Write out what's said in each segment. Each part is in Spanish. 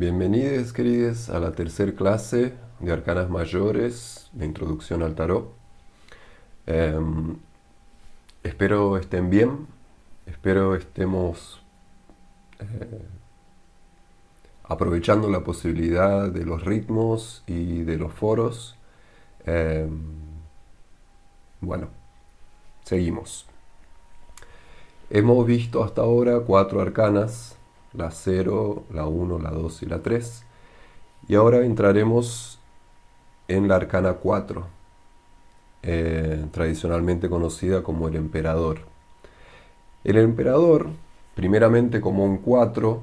Bienvenidos, queridos, a la tercera clase de Arcanas Mayores de Introducción al Tarot. Em, Espero estén bien, espero estemos aprovechando la posibilidad de los ritmos y de los foros. Em, bueno, seguimos. Hemos visto hasta ahora 4 arcanas, la 0, la 1, la 2 y la 3. Y ahora entraremos en la arcana 4, tradicionalmente conocida como el emperador. El emperador, primeramente como un 4,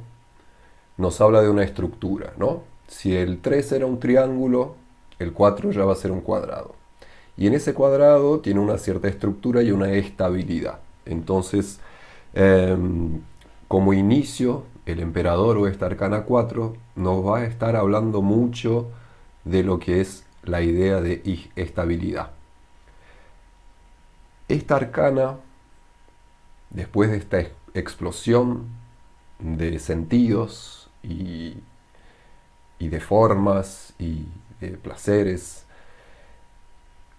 nos habla de una estructura, ¿no? Si el 3 era un triángulo, el 4 ya va a ser un cuadrado. Y en ese cuadrado tiene una cierta estructura y una estabilidad. Entonces, como inicio, el emperador o esta arcana 4 nos va a estar hablando mucho de lo que es la idea de estabilidad. Esta arcana, después de esta explosión de sentidos y de formas y de placeres,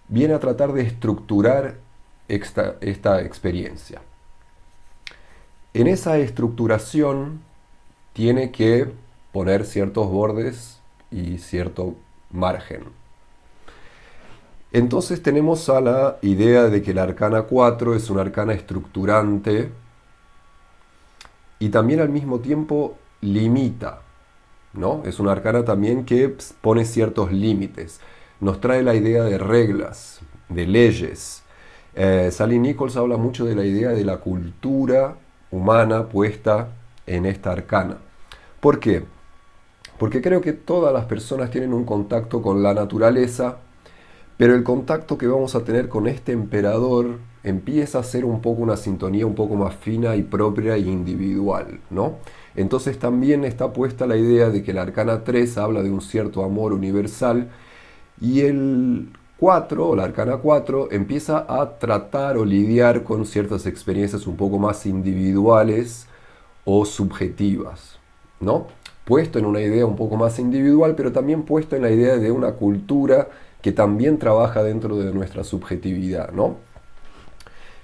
viene a tratar de estructurar esta experiencia. En esa estructuración tiene que poner ciertos bordes y cierto margen. Entonces tenemos a la idea de que la arcana 4 es una arcana estructurante y también al mismo tiempo limita, ¿no? Es una arcana también que pone ciertos límites. Nos trae la idea de reglas, de leyes. Sally Nichols habla mucho de la idea de la cultura humana puesta en esta arcana. ¿Por qué? Porque creo que todas las personas tienen un contacto con la naturaleza, pero el contacto que vamos a tener con este emperador empieza a ser un poco una sintonía un poco más fina y propia e individual, ¿no? Entonces también está puesta la idea de que la arcana 3 habla de un cierto amor universal y el 4, o la arcana 4, empieza a tratar o lidiar con ciertas experiencias un poco más individuales o subjetivas, ¿no? Puesto en una idea un poco más individual, pero también puesto en la idea de una cultura que también trabaja dentro de nuestra subjetividad, ¿no?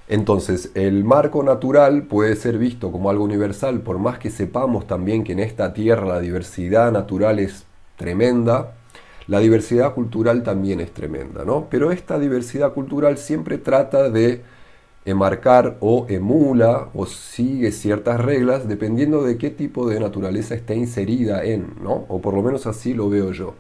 Entonces, el marco natural puede ser visto como algo universal, por más que sepamos también que en esta tierra la diversidad natural es tremenda, la diversidad cultural también es tremenda, ¿no? Pero esta diversidad cultural siempre trata de enmarcar o emula o sigue ciertas reglas dependiendo de qué tipo de naturaleza esté inserida en, ¿no? O por lo menos así lo veo yo.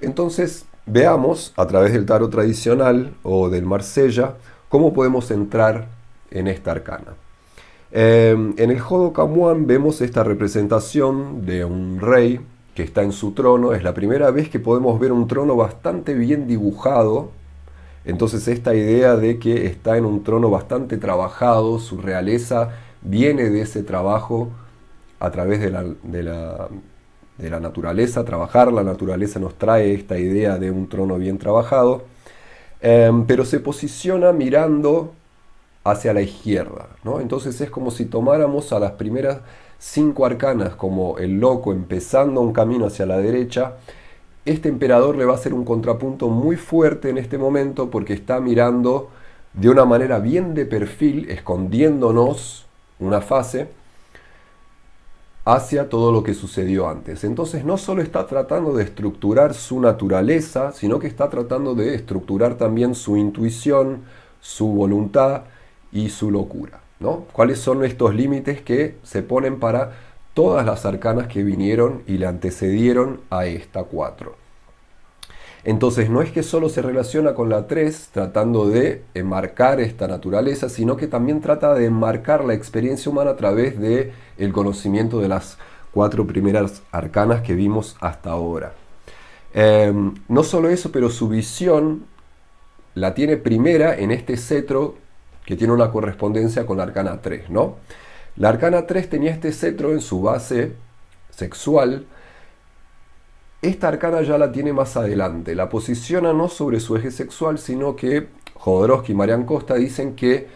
Entonces, veamos a través del tarot tradicional o del Marsella cómo podemos entrar en esta arcana. En el Jodo Camuán vemos esta representación de un rey que está en su trono. Es la primera vez que podemos ver un trono bastante bien dibujado. Entonces esta idea de que está en un trono bastante trabajado, su realeza viene de ese trabajo a través de la naturaleza. Trabajar la naturaleza nos trae esta idea de un trono bien trabajado, pero se posiciona mirando hacia la izquierda, ¿no? Entonces es como si tomáramos a las primeras 5 arcanas como el loco empezando un camino hacia la derecha. Este emperador le va a hacer un contrapunto muy fuerte en este momento porque está mirando de una manera bien de perfil, escondiéndonos una fase hacia todo lo que sucedió antes. Entonces no solo está tratando de estructurar su naturaleza, sino que está tratando de estructurar también su intuición, su voluntad y su locura, ¿no? ¿Cuáles son estos límites que se ponen para todas las arcanas que vinieron y le antecedieron a esta 4? Entonces no es que solo se relaciona con la 3 tratando de enmarcar esta naturaleza, sino que también trata de enmarcar la experiencia humana a través de el conocimiento de las 4 primeras arcanas que vimos hasta ahora. No solo eso, pero su visión la tiene primera en este cetro que tiene una correspondencia con la arcana 3, ¿no? La arcana 3 tenía este cetro en su base sexual. Esta arcana ya la tiene más adelante, la posiciona no sobre su eje sexual, sino que Jodorowsky y Marian Costa dicen que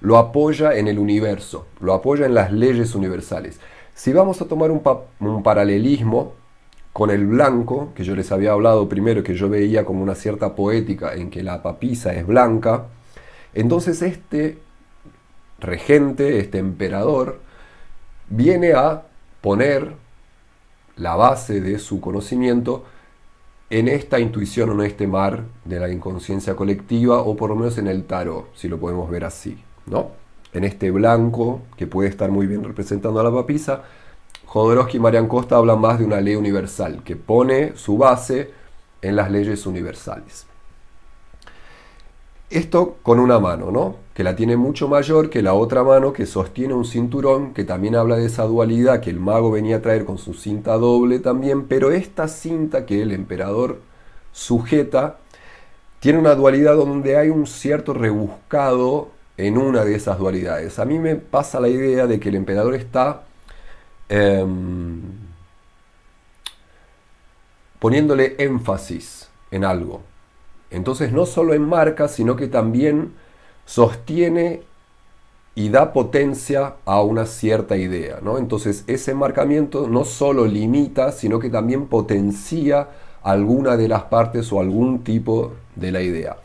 lo apoya en el universo, lo apoya en las leyes universales. Si vamos a tomar un paralelismo con el blanco, que yo les había hablado primero, que yo veía como una cierta poética en que la papisa es blanca, entonces este regente, este emperador, viene a poner la base de su conocimiento en esta intuición o en este mar de la inconsciencia colectiva, o por lo menos en el tarot, si lo podemos ver así, ¿no? En este blanco, que puede estar muy bien representando a la papisa, Jodorowsky y Marian Costa hablan más de una ley universal, que pone su base en las leyes universales. Esto con una mano, ¿no? Que la tiene mucho mayor que la otra mano, que sostiene un cinturón, que también habla de esa dualidad que el mago venía a traer con su cinta doble también, pero esta cinta que el emperador sujeta tiene una dualidad donde hay un cierto rebuscado en una de esas dualidades. A mí me pasa la idea de que el emperador está poniéndole énfasis en algo. Entonces no solo enmarca, sino que también sostiene y da potencia a una cierta idea, ¿no? Entonces ese enmarcamiento no solo limita, sino que también potencia alguna de las partes o algún tipo de la idea.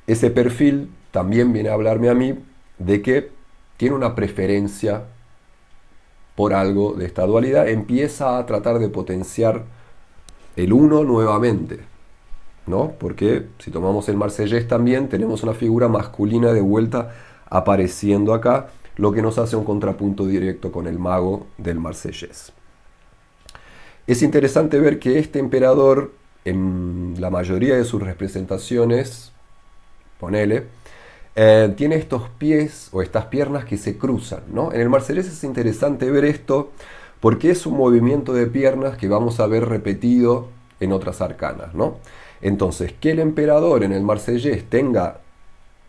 Ese perfil también viene a hablarme a mí de que tiene una preferencia por algo de esta dualidad, empieza a tratar de potenciar el uno nuevamente, ¿no? Porque si tomamos el marsellés también tenemos una figura masculina de vuelta apareciendo acá, lo que nos hace un contrapunto directo con el mago del marsellés. Es interesante ver que este emperador, en la mayoría de sus representaciones, ponele, tiene estos pies o estas piernas que se cruzan, ¿no? En el marsellés es interesante ver esto porque es un movimiento de piernas que vamos a ver repetido en otras arcanas, ¿no? Entonces, que el emperador en el marsellés tenga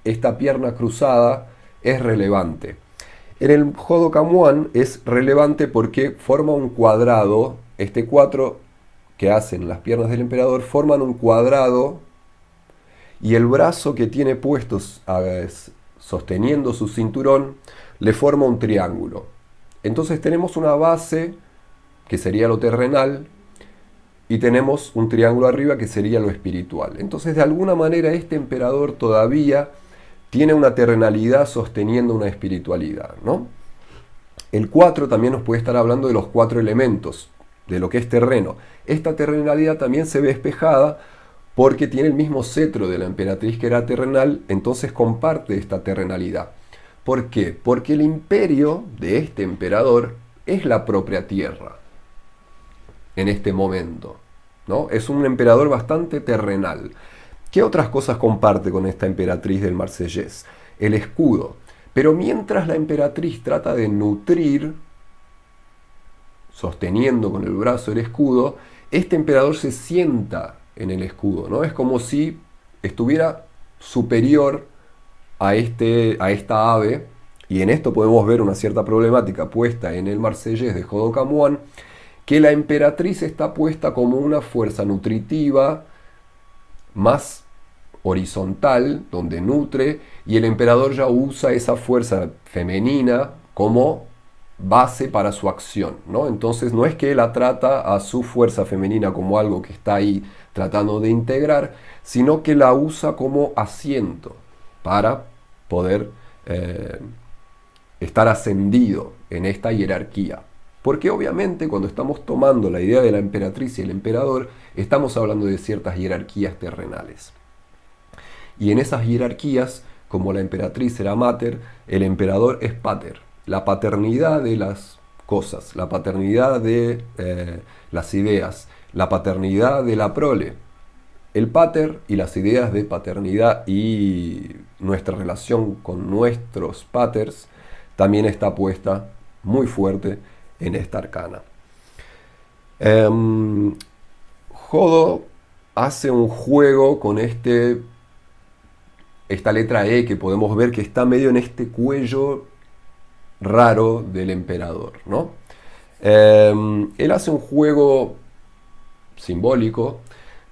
esta pierna cruzada es relevante. En el Jodo-Kamuan es relevante porque forma un cuadrado, este 4 que hacen las piernas del emperador forman un cuadrado y el brazo que tiene puesto sosteniendo su cinturón le forma un triángulo. Entonces tenemos una base que sería lo terrenal y tenemos un triángulo arriba que sería lo espiritual. Entonces de alguna manera este emperador todavía tiene una terrenalidad sosteniendo una espiritualidad, ¿no? El 4 también nos puede estar hablando de los 4 elementos, de lo que es terreno. Esta terrenalidad también se ve espejada porque tiene el mismo cetro de la emperatriz que era terrenal, entonces comparte esta terrenalidad. ¿Por qué? Porque el imperio de este emperador es la propia tierra en este momento, ¿no? Es un emperador bastante terrenal. ¿Qué otras cosas comparte con esta emperatriz del marsellés? El escudo. Pero mientras la emperatriz trata de nutrir, sosteniendo con el brazo el escudo, este emperador se sienta en el escudo, ¿no? Es como si estuviera superior a esta ave, y en esto podemos ver una cierta problemática puesta en el marsellés de Jodo-Kamuan, que la emperatriz está puesta como una fuerza nutritiva más horizontal, donde nutre, y el emperador ya usa esa fuerza femenina como base para su acción, ¿no? Entonces no es que él la trata a su fuerza femenina como algo que está ahí tratando de integrar, sino que la usa como asiento para poder estar ascendido en esta jerarquía. Porque obviamente cuando estamos tomando la idea de la emperatriz y el emperador, estamos hablando de ciertas jerarquías terrenales. Y en esas jerarquías, como la emperatriz era mater, el emperador es pater. La paternidad de las cosas, la paternidad de las ideas, la paternidad de la prole. El pater y las ideas de paternidad y nuestra relación con nuestros paters también está puesta muy fuerte en esta arcana. Jodo hace un juego con esta letra E que podemos ver que está medio en este cuello raro del emperador, ¿no? Él hace un juego simbólico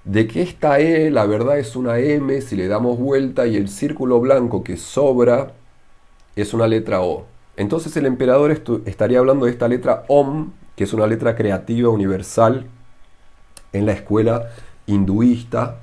de que esta E, la verdad, es una M si le damos vuelta y el círculo blanco que sobra es una letra O. Entonces el emperador estaría hablando de esta letra Om, que es una letra creativa universal en la escuela hinduista,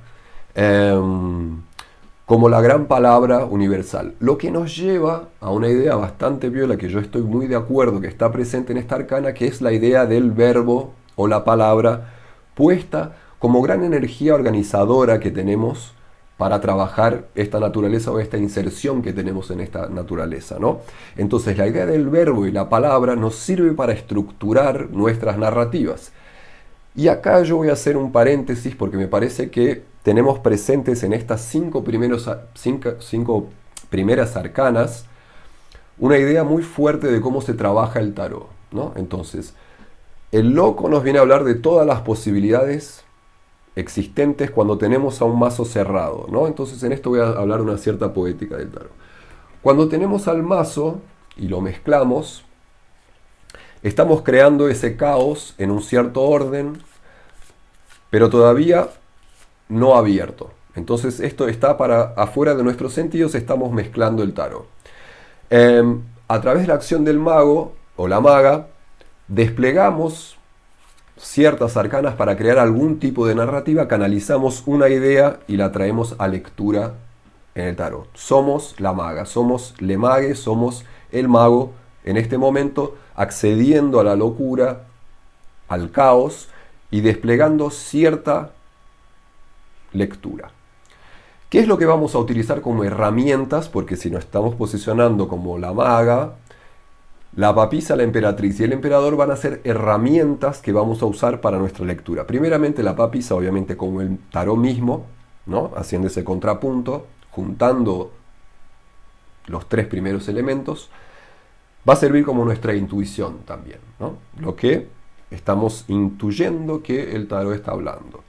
como la gran palabra universal. Lo que nos lleva a una idea bastante viola, que yo estoy muy de acuerdo, que está presente en esta arcana, que es la idea del verbo o la palabra puesta como gran energía organizadora que tenemos para trabajar esta naturaleza o esta inserción que tenemos en esta naturaleza, ¿no? Entonces la idea del verbo y la palabra nos sirve para estructurar nuestras narrativas. Y acá yo voy a hacer un paréntesis porque me parece que tenemos presentes en estas cinco primeras arcanas una idea muy fuerte de cómo se trabaja el tarot, ¿no? Entonces, el loco nos viene a hablar de todas las posibilidades existentes cuando tenemos a un mazo cerrado, ¿no? Entonces en esto voy a hablar una cierta poética del tarot. Cuando tenemos al mazo y lo mezclamos, estamos creando ese caos en un cierto orden, pero todavía no abierto. Entonces esto está para afuera de nuestros sentidos, estamos mezclando el tarot. A través de la acción del mago o la maga, desplegamos ciertas arcanas para crear algún tipo de narrativa, canalizamos una idea y la traemos a lectura en el tarot. Somos la maga, somos le mague, somos el mago en este momento, accediendo a la locura, al caos y desplegando cierta lectura. ¿Qué es lo que vamos a utilizar como herramientas? Porque si nos estamos posicionando como la maga, la papisa, la emperatriz y el emperador van a ser herramientas que vamos a usar para nuestra lectura. Primeramente la papisa, obviamente como el tarot mismo, ¿no? Haciendo ese contrapunto, juntando los tres primeros elementos, va a servir como nuestra intuición también, ¿no? Lo que estamos intuyendo que el tarot está hablando.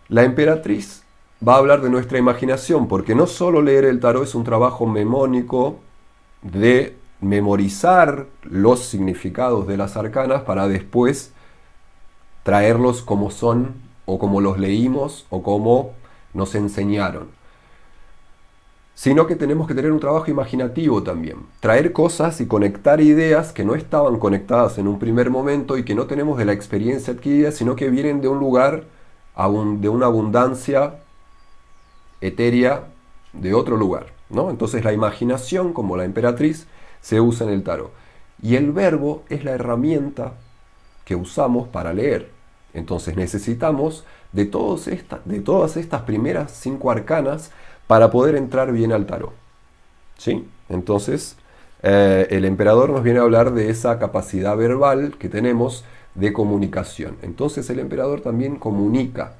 La emperatriz va a hablar de nuestra imaginación, porque no solo leer el tarot es un trabajo memónico de memorizar los significados de las arcanas para después traerlos como son o como los leímos o como nos enseñaron, sino que tenemos que tener un trabajo imaginativo también, traer cosas y conectar ideas que no estaban conectadas en un primer momento y que no tenemos de la experiencia adquirida, sino que vienen de un lugar, de una abundancia etérea de otro lugar, ¿no? Entonces la imaginación, como la emperatriz, se usa en el tarot. Y el verbo es la herramienta que usamos para leer. Entonces necesitamos de todas estas primeras 5 arcanas para poder entrar bien al tarot. ¿Sí? Entonces el emperador nos viene a hablar de esa capacidad verbal que tenemos de comunicación. Entonces el emperador también comunica.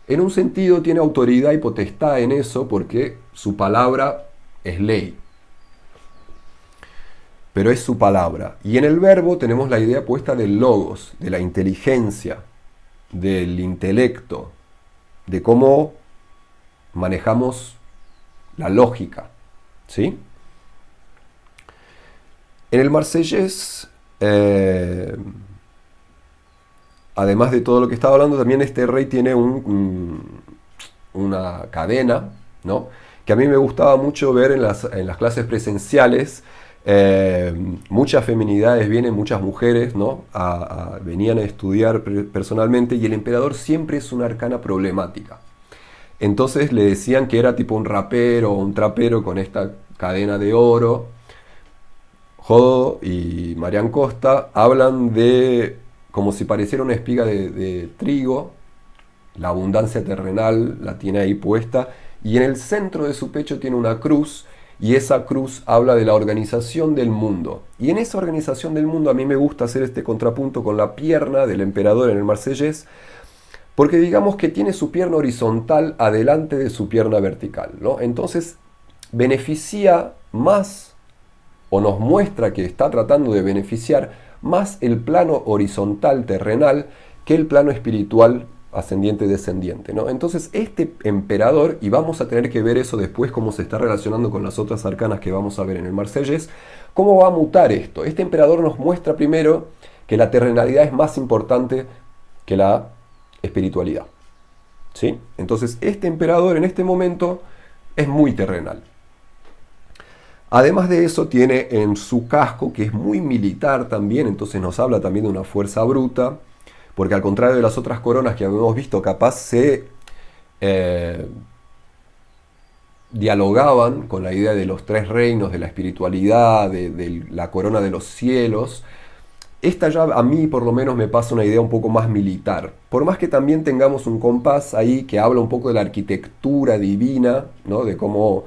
En un sentido tiene autoridad y potestad en eso porque su palabra es ley. Pero es su palabra. Y en el verbo tenemos la idea puesta del logos, de la inteligencia, del intelecto, de cómo manejamos la lógica. ¿Sí? En el marsellés, además de todo lo que estaba hablando, también este rey tiene una cadena, ¿no? Que a mí me gustaba mucho ver en las clases presenciales. Muchas feminidades vienen, muchas mujeres, ¿no? Venían a estudiar personalmente, y el emperador siempre es una arcana problemática. Entonces le decían que era tipo un rapero o un trapero con esta cadena de oro. Jodo y Marian Costa hablan de como si pareciera una espiga de trigo. La abundancia terrenal la tiene ahí puesta, y en el centro de su pecho tiene una cruz, y esa cruz habla de la organización del mundo. Y en esa organización del mundo a mí me gusta hacer este contrapunto con la pierna del emperador en el marsellés, porque digamos que tiene su pierna horizontal adelante de su pierna vertical, ¿no? Entonces beneficia más, o nos muestra que está tratando de beneficiar más el plano horizontal terrenal que el plano espiritual ascendiente descendiente, ¿no? Entonces este emperador, y vamos a tener que ver eso después cómo se está relacionando con las otras arcanas que vamos a ver en el marsellés, cómo va a mutar esto. Este emperador nos muestra primero que la terrenalidad es más importante que la espiritualidad, ¿sí? Entonces este emperador en este momento es muy terrenal. Además de eso, tiene en su casco, que es muy militar también, entonces nos habla también de una fuerza bruta, porque al contrario de las otras coronas que habíamos visto, capaz se eh, dialogaban con la idea de los tres reinos, de la espiritualidad, de la corona de los cielos. Esta ya a mí por lo menos me pasa una idea un poco más militar. Por más que también tengamos un compás ahí que habla un poco de la arquitectura divina, ¿no? De cómo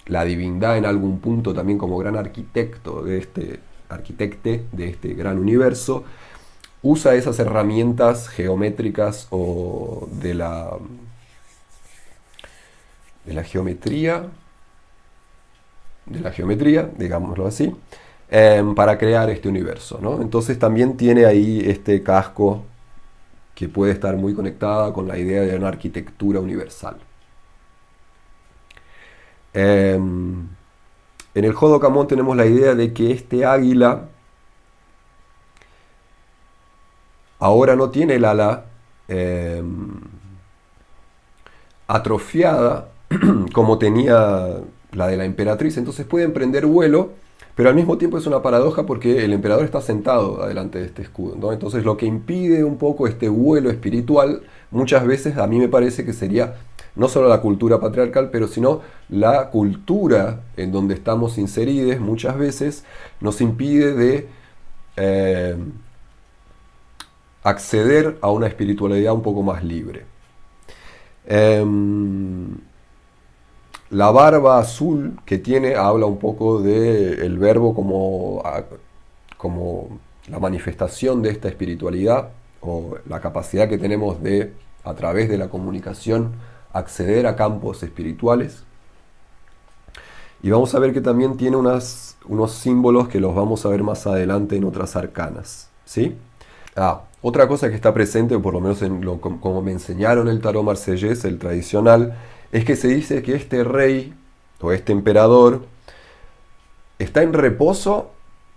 la divindad en algún punto también como gran arquitecto de arquitecte de este gran universo, usa esas herramientas geométricas o de la geometría, digámoslo así, para crear este universo, ¿no? Entonces también tiene ahí este casco que puede estar muy conectada con la idea de una arquitectura universal. En el Hodokamon tenemos la idea de que este águila ahora no tiene el ala atrofiada como tenía la de la emperatriz, entonces puede emprender vuelo, pero al mismo tiempo es una paradoja porque el emperador está sentado adelante de este escudo, ¿no? Entonces lo que impide un poco este vuelo espiritual, muchas veces a mí me parece que sería no solo la cultura patriarcal, pero sino la cultura en donde estamos inseridos, muchas veces nos impide de acceder a una espiritualidad un poco más libre. La barba azul que tiene habla un poco del verbo como la manifestación de esta espiritualidad o la capacidad que tenemos de, a través de la comunicación, acceder a campos espirituales. Y vamos a ver que también tiene unos símbolos que los vamos a ver más adelante en otras arcanas, ¿sí? Otra cosa que está presente, o por lo menos como me enseñaron el tarot marsellés, el tradicional, es que se dice que este rey o este emperador está en reposo,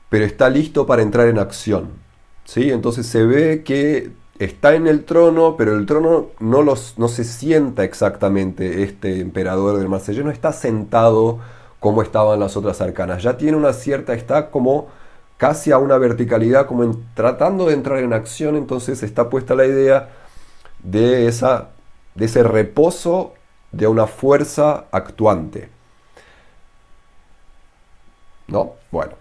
pero está listo para entrar en acción, ¿sí? Entonces se ve que está en el trono, pero el trono no se sienta exactamente este emperador del marsellés, no está sentado como estaban las otras arcanas, ya tiene una cierta, está como casi a una verticalidad, como tratando de entrar en acción, entonces está puesta la idea de ese reposo de una fuerza actuante. ¿No? Bueno.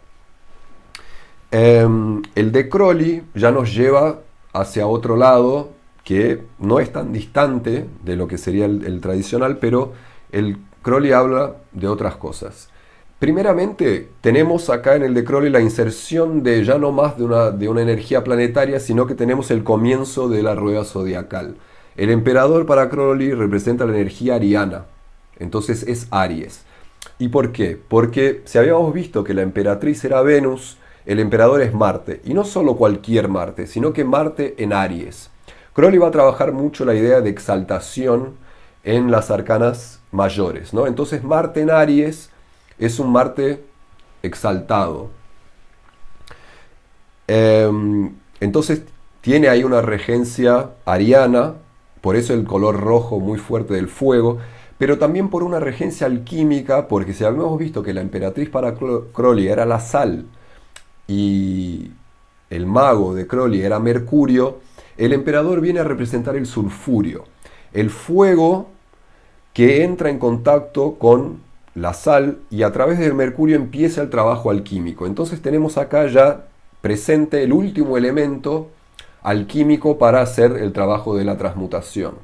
El de Crowley ya nos lleva hacia otro lado, que no es tan distante de lo que sería el tradicional, pero el Crowley habla de otras cosas. Primeramente, tenemos acá en el de Crowley la inserción de ya no más de una energía planetaria, sino que tenemos el comienzo de la rueda zodiacal. El emperador para Crowley representa la energía ariana, entonces es Aries. ¿Y por qué? Porque si habíamos visto que la emperatriz era Venus, el emperador es Marte, y no solo cualquier Marte, sino que Marte en Aries. Crowley va a trabajar mucho la idea de exaltación en las arcanas mayores, ¿no? Entonces Marte en Aries es un Marte exaltado. Entonces tiene ahí una regencia ariana, por eso el color rojo muy fuerte del fuego, pero también por una regencia alquímica, porque si habíamos visto que la emperatriz para Crowley era la sal y el mago de Crowley era Mercurio, el emperador viene a representar el sulfurio, el fuego que entra en contacto con la sal y a través del mercurio empieza el trabajo alquímico. Entonces tenemos acá ya presente el último elemento alquímico para hacer el trabajo de la transmutación.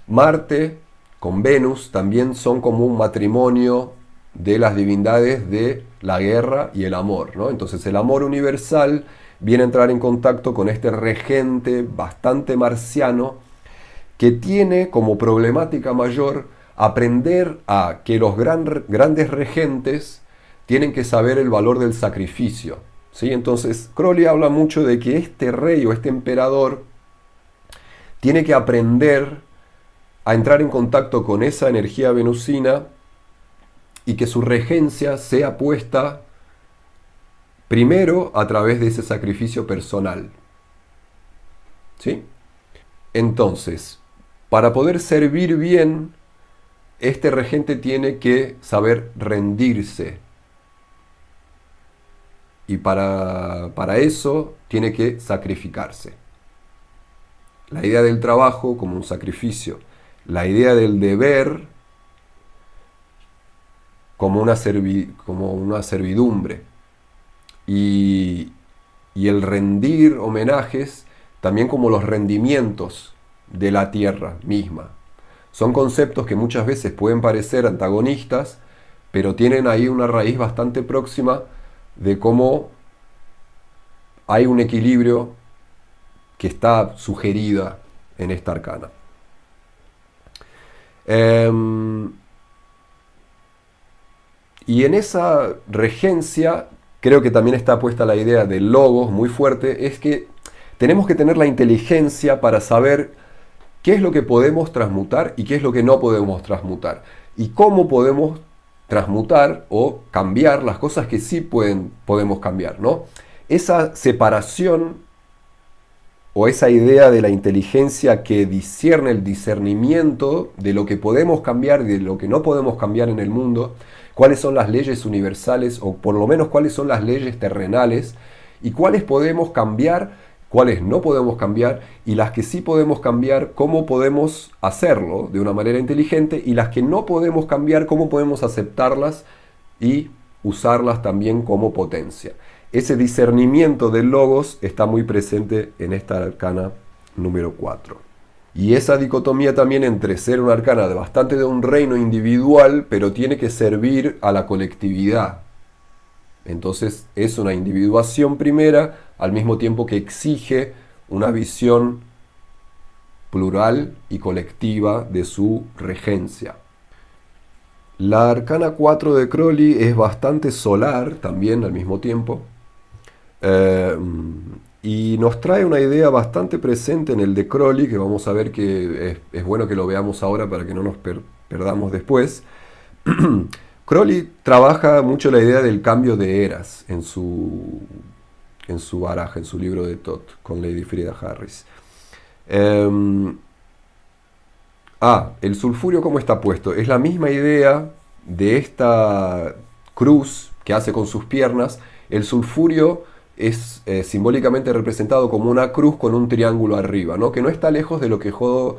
Marte con Venus también son como un matrimonio de las divindades de la guerra y el amor, ¿no? Entonces el amor universal viene a entrar en contacto con este regente bastante marciano que tiene como problemática mayor aprender a que los grandes regentes tienen que saber el valor del sacrificio, ¿sí? Entonces Crowley habla mucho de que este rey o este emperador tiene que aprender a entrar en contacto con esa energía venusina y que su regencia sea puesta primero a través de ese sacrificio personal, ¿sí? Entonces, para poder servir bien este regente tiene que saber rendirse. Y para eso tiene que sacrificarse. La idea del trabajo como un sacrificio. La idea del deber como una servidumbre. Y el rendir homenajes también como los rendimientos de la tierra misma. Son conceptos que muchas veces pueden parecer antagonistas, pero tienen ahí una raíz bastante próxima de cómo hay un equilibrio que está sugerida en esta arcana. Y en esa regencia creo que también está puesta la idea del logos muy fuerte, es que tenemos que tener la inteligencia para saber qué es lo que podemos transmutar y qué es lo que no podemos transmutar. Y cómo podemos transmutar o cambiar las cosas que sí podemos cambiar, ¿no? Esa separación o esa idea de la inteligencia que discierne el discernimiento de lo que podemos cambiar y de lo que no podemos cambiar en el mundo, cuáles son las leyes universales o por lo menos cuáles son las leyes terrenales y cuáles podemos cambiar, cuáles no podemos cambiar y las que sí podemos cambiar, cómo podemos hacerlo de una manera inteligente y las que no podemos cambiar, cómo podemos aceptarlas y usarlas también como potencia. Ese discernimiento del logos está muy presente en esta arcana número 4. Y esa dicotomía también entre ser una arcana de bastante de un reino individual, pero tiene que servir a la colectividad. Entonces es una individuación primera, al mismo tiempo que exige una visión plural y colectiva de su regencia. La arcana 4 de Crowley es bastante solar también al mismo tiempo. Y nos trae una idea bastante presente en el de Crowley, que vamos a ver que es bueno que lo veamos ahora para que no nos perdamos después. Crowley trabaja mucho la idea del cambio de eras en su baraja, en su libro de Thoth, con Lady Frida Harris. El sulfurio, ¿cómo está puesto? Es la misma idea de esta cruz que hace con sus piernas. El sulfurio es simbólicamente representado como una cruz con un triángulo arriba, ¿no? Que no está lejos de lo que Jodo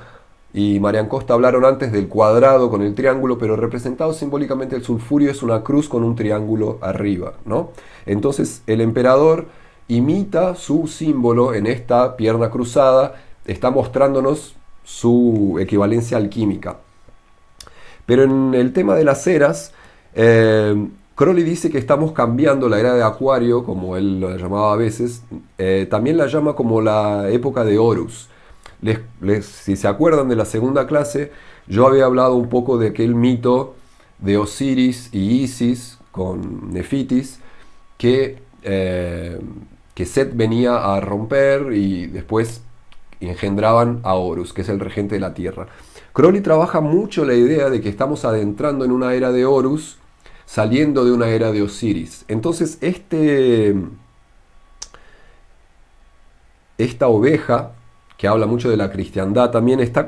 y Marian Costa hablaron antes del cuadrado con el triángulo, pero representado simbólicamente el sulfurio es una cruz con un triángulo arriba, ¿no? Entonces el emperador imita su símbolo en esta pierna cruzada, está mostrándonos su equivalencia alquímica. Pero en el tema de las eras, Crowley dice que estamos cambiando la era de Acuario, como él lo llamaba a veces, también la llama como la época de Horus. Si se acuerdan de la segunda clase, yo había hablado un poco de aquel mito de Osiris y Isis con Nefitis, que Set venía a romper y después engendraban a Horus, que es el regente de la Tierra. Crowley trabaja mucho la idea de que estamos adentrando en una era de Horus, saliendo de una era de Osiris. Entonces esta oveja, que habla mucho de la cristiandad, también está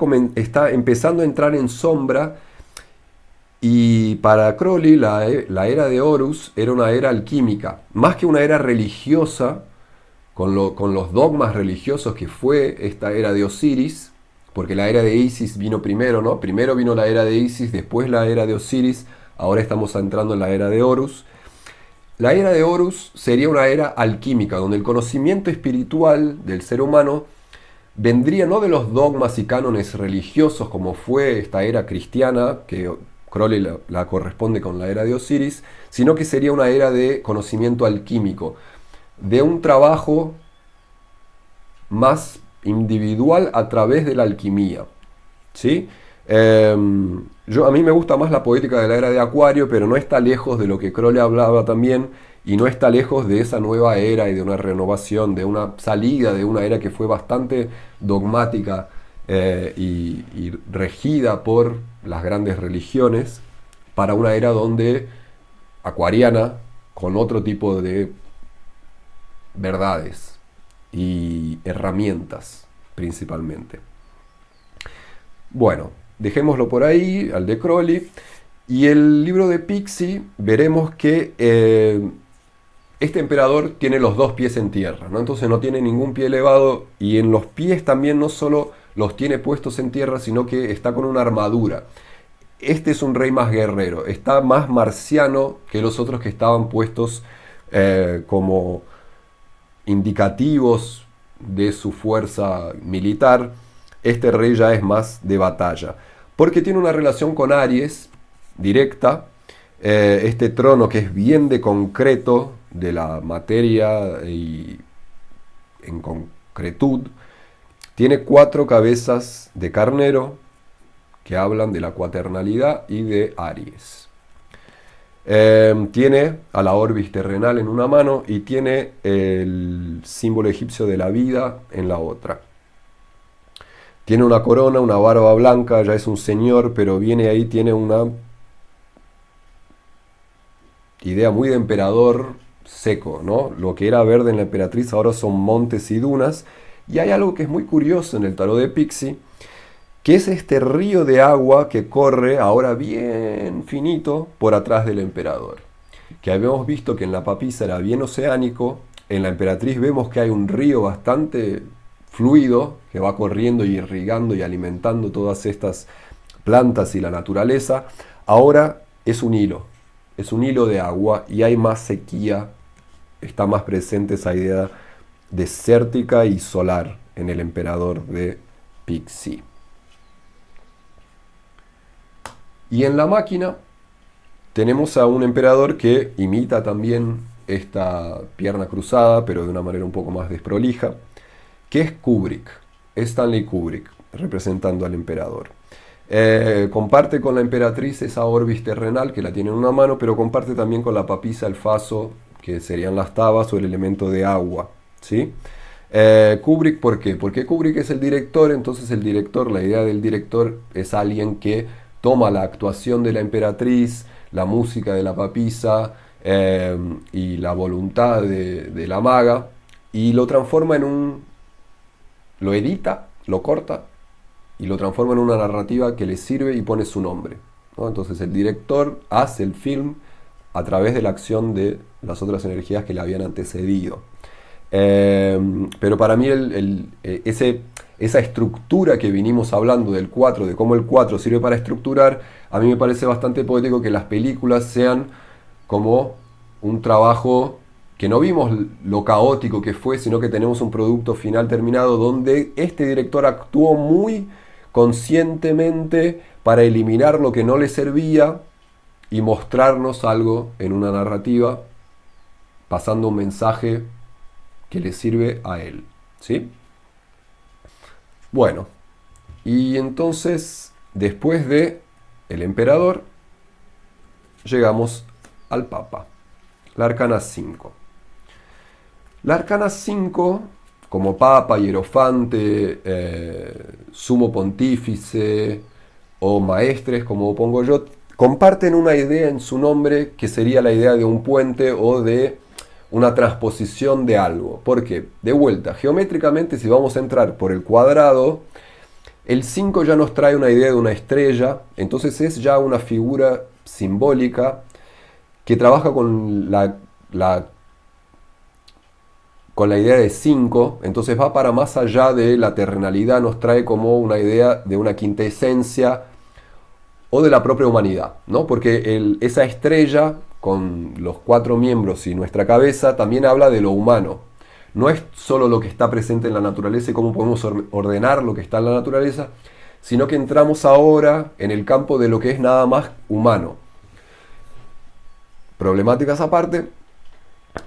empezando a entrar en sombra. Y para Crowley la era de Horus era una era alquímica, más que una era religiosa, con los dogmas religiosos que fue esta era de Osiris, porque la era de Isis vino primero, ¿no? Primero vino la era de Isis, después la era de Osiris, ahora estamos entrando en la era de Horus. La era de Horus sería una era alquímica, donde el conocimiento espiritual del ser humano vendría no de los dogmas y cánones religiosos como fue esta era cristiana, que Crowley la corresponde con la era de Osiris, sino que sería una era de conocimiento alquímico, de un trabajo más individual a través de la alquimia. ¿Sí? A mí me gusta más la poética de la era de Acuario, pero no está lejos de lo que Crowley hablaba también, y no está lejos de esa nueva era y de una renovación, de una salida de una era que fue bastante dogmática y regida por las grandes religiones, para una era donde acuariana, con otro tipo de verdades y herramientas principalmente. Bueno, dejémoslo por ahí, al de Crowley. Y el libro de Pixie, veremos que este emperador tiene los dos pies en tierra, ¿no? Entonces no tiene ningún pie elevado, y en los pies también no solo los tiene puestos en tierra, sino que está con una armadura. Este es un rey más guerrero, está más marciano que los otros que estaban puestos como indicativos de su fuerza militar. Este rey ya es más de batalla, porque tiene una relación con Aries directa. Este trono, que es bien de concreto, de la materia y en concretud, tiene 4 cabezas de carnero que hablan de la cuaternalidad y de Aries. Tiene a la orbis terrenal en una mano y tiene el símbolo egipcio de la vida en la otra. Tiene una corona, una barba blanca, ya es un señor, pero viene ahí, tiene una idea muy de emperador seco, ¿no? Lo que era verde en la emperatriz ahora son montes y dunas. Y hay algo que es muy curioso en el tarot de Pixie, que es este río de agua que corre ahora bien finito por atrás del emperador. Que habíamos visto que en la papisa era bien oceánico, en la emperatriz vemos que hay un río bastante fluido que va corriendo y irrigando y alimentando todas estas plantas y la naturaleza. Ahora es un hilo de agua y hay más sequía, está más presente esa idea desértica y solar en el emperador de Pixie. Y en la máquina tenemos a un emperador que imita también esta pierna cruzada, pero de una manera un poco más desprolija, que es Kubrick, Stanley Kubrick, representando al emperador. Comparte con la emperatriz esa orbis terrenal que la tiene en una mano, pero comparte también con la papisa el faso, que serían las tabas o el elemento de agua, ¿sí? Kubrick, ¿por qué? Porque Kubrick es el director, entonces el director, la idea del director es alguien que toma la actuación de la emperatriz, la música de la papisa y la voluntad de la maga, y lo transforma lo edita, lo corta y lo transforma en una narrativa que le sirve y pone su nombre, ¿no? Entonces el director hace el film a través de la acción de las otras energías que le habían antecedido. Pero para mí esa estructura que vinimos hablando del 4, de cómo el 4 sirve para estructurar, a mí me parece bastante poético que las películas sean como un trabajo que no vimos lo caótico que fue, sino que tenemos un producto final terminado donde este director actuó muy conscientemente para eliminar lo que no le servía y mostrarnos algo en una narrativa, pasando un mensaje que le sirve a él, ¿sí? Bueno, y entonces, después de el emperador, llegamos al Papa, la Arcana 5. La Arcana 5, como Papa, Hierofante, Sumo Pontífice o Maestres, como pongo yo, comparten una idea en su nombre que sería la idea de un puente o de una transposición de algo. ¿Por qué? De vuelta, geométricamente, si vamos a entrar por el cuadrado, el 5 ya nos trae una idea de una estrella, entonces es ya una figura simbólica que trabaja con con la idea de 5, entonces va para más allá de la terrenalidad, nos trae como una idea de una quinta esencia o de la propia humanidad, ¿no? Porque esa estrella con los 4 miembros y nuestra cabeza también habla de lo humano. No es solo lo que está presente en la naturaleza y cómo podemos ordenar lo que está en la naturaleza, sino que entramos ahora en el campo de lo que es nada más humano. Problemáticas aparte,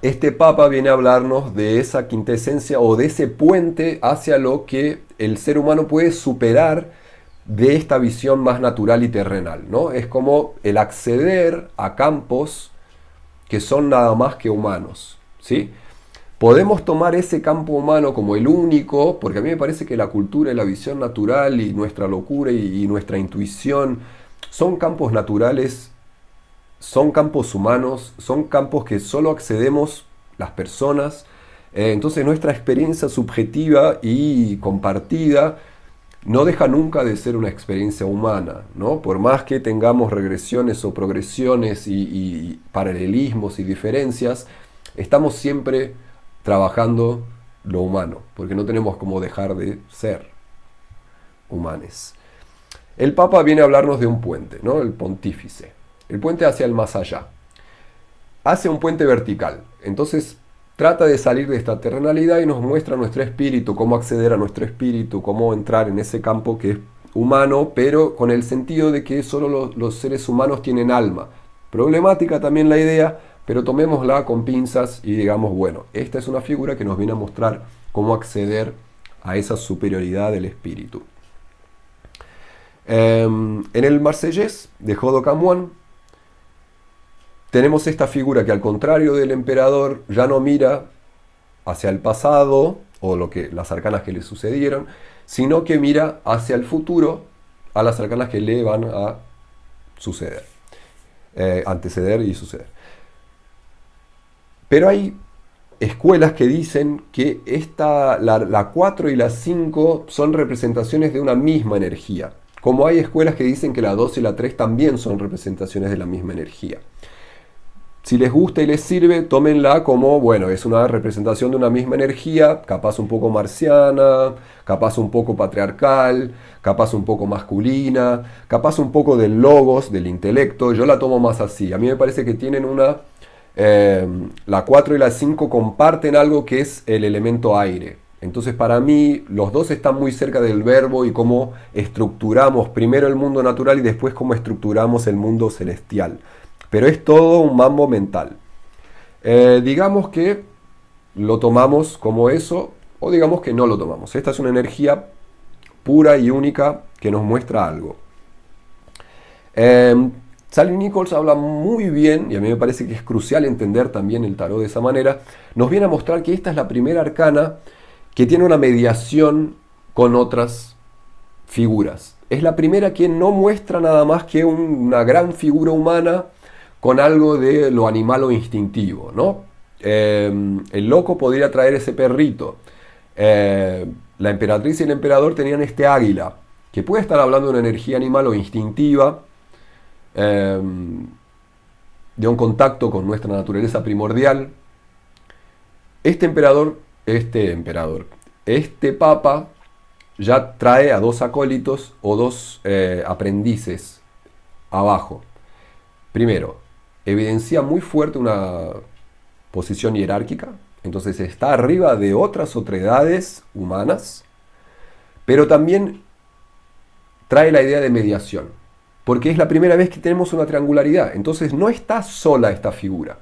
este Papa viene a hablarnos de esa quintesencia o de ese puente hacia lo que el ser humano puede superar de esta visión más natural y terrenal, ¿no? Es como el acceder a campos que son nada más que humanos, ¿sí? Podemos tomar ese campo humano como el único, porque a mí me parece que la cultura y la visión natural y nuestra locura y nuestra intuición son campos naturales, son campos humanos, son campos que solo accedemos las personas. Entonces nuestra experiencia subjetiva y compartida no deja nunca de ser una experiencia humana, ¿no? Por más que tengamos regresiones o progresiones y paralelismos y diferencias, estamos siempre trabajando lo humano, porque no tenemos como dejar de ser humanos. El Papa viene a hablarnos de un puente, ¿no? El pontífice. El puente hacia el más allá. Hace un puente vertical. Entonces trata de salir de esta terrenalidad y nos muestra nuestro espíritu, cómo acceder a nuestro espíritu, cómo entrar en ese campo que es humano, pero con el sentido de que solo los seres humanos tienen alma. Problemática también la idea, pero tomémosla con pinzas y digamos, bueno, esta es una figura que nos viene a mostrar cómo acceder a esa superioridad del espíritu. En el Marsellés de Jodo Camuán tenemos esta figura que, al contrario del emperador, ya no mira hacia el pasado o las arcanas que le sucedieron, sino que mira hacia el futuro, a las arcanas que le van a suceder, anteceder y suceder. Pero hay escuelas que dicen que la 4 y la 5 son representaciones de una misma energía, como hay escuelas que dicen que la 2 y la 3 también son representaciones de la misma energía. Si les gusta y les sirve, tómenla como, bueno, es una representación de una misma energía, capaz un poco marciana, capaz un poco patriarcal, capaz un poco masculina, capaz un poco del logos, del intelecto. Yo la tomo más así. A mí me parece que tienen la 4 y la 5 comparten algo que es el elemento aire. Entonces, para mí, los dos están muy cerca del verbo y cómo estructuramos primero el mundo natural y después cómo estructuramos el mundo celestial. Pero es todo un mambo mental. Digamos que lo tomamos como eso, o digamos que no lo tomamos. Esta es una energía pura y única que nos muestra algo. Sally Nichols habla muy bien, y a mí me parece que es crucial entender también el tarot de esa manera. Nos viene a mostrar que esta es la primera arcana que tiene una mediación con otras figuras. Es la primera que no muestra nada más que una gran figura humana con algo de lo animal o instintivo, ¿no? El loco podría traer ese perrito. La emperatriz y el emperador tenían este águila, que puede estar hablando de una energía animal o instintiva, de un contacto con nuestra naturaleza primordial. Este papa ya trae a dos acólitos o dos aprendices abajo. Primero, evidencia muy fuerte una posición jerárquica, entonces está arriba de otras otredades humanas, pero también trae la idea de mediación, porque es la primera vez que tenemos una triangularidad, entonces no está sola esta figura.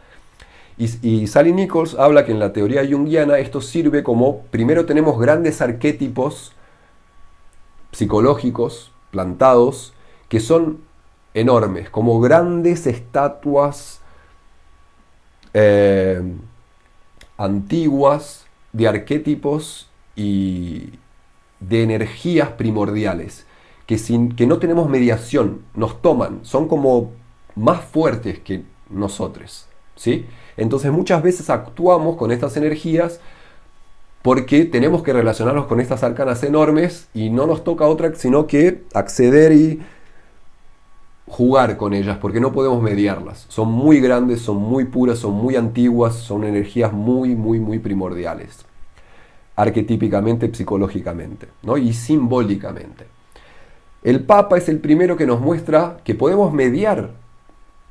Y Sally Nichols habla que en la teoría junguiana esto sirve como, primero tenemos grandes arquetipos psicológicos plantados que son enormes, como grandes estatuas antiguas de arquetipos y de energías primordiales, que no tenemos mediación, nos toman, son como más fuertes que nosotros, ¿sí? Entonces muchas veces actuamos con estas energías porque tenemos que relacionarnos con estas arcanas enormes y no nos toca otra sino que acceder y jugar con ellas, porque no podemos mediarlas. Son muy grandes, son muy puras, son muy antiguas, son energías muy, muy, muy primordiales. Arquetípicamente, psicológicamente, ¿no? Y simbólicamente. El Papa es el primero que nos muestra que podemos mediar,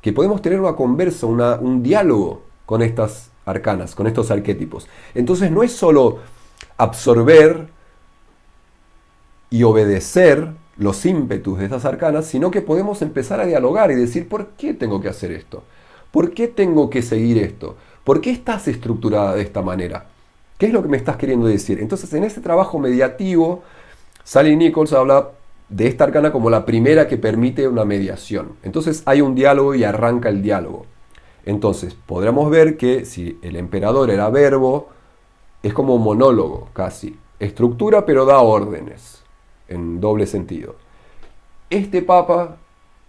que podemos tener una conversa, un diálogo con estas arcanas, con estos arquetipos. Entonces no es solo absorber y obedecer los ímpetus de estas arcanas, sino que podemos empezar a dialogar y decir, ¿por qué tengo que hacer esto? ¿Por qué tengo que seguir esto? ¿Por qué estás estructurada de esta manera? ¿Qué es lo que me estás queriendo decir? Entonces, en este trabajo mediativo, Sally Nichols habla de esta arcana como la primera que permite una mediación. Entonces hay un diálogo y arranca el diálogo. Entonces, podremos ver que si el emperador era verbo, es como un monólogo casi. Estructura pero da órdenes, en doble sentido. Este papa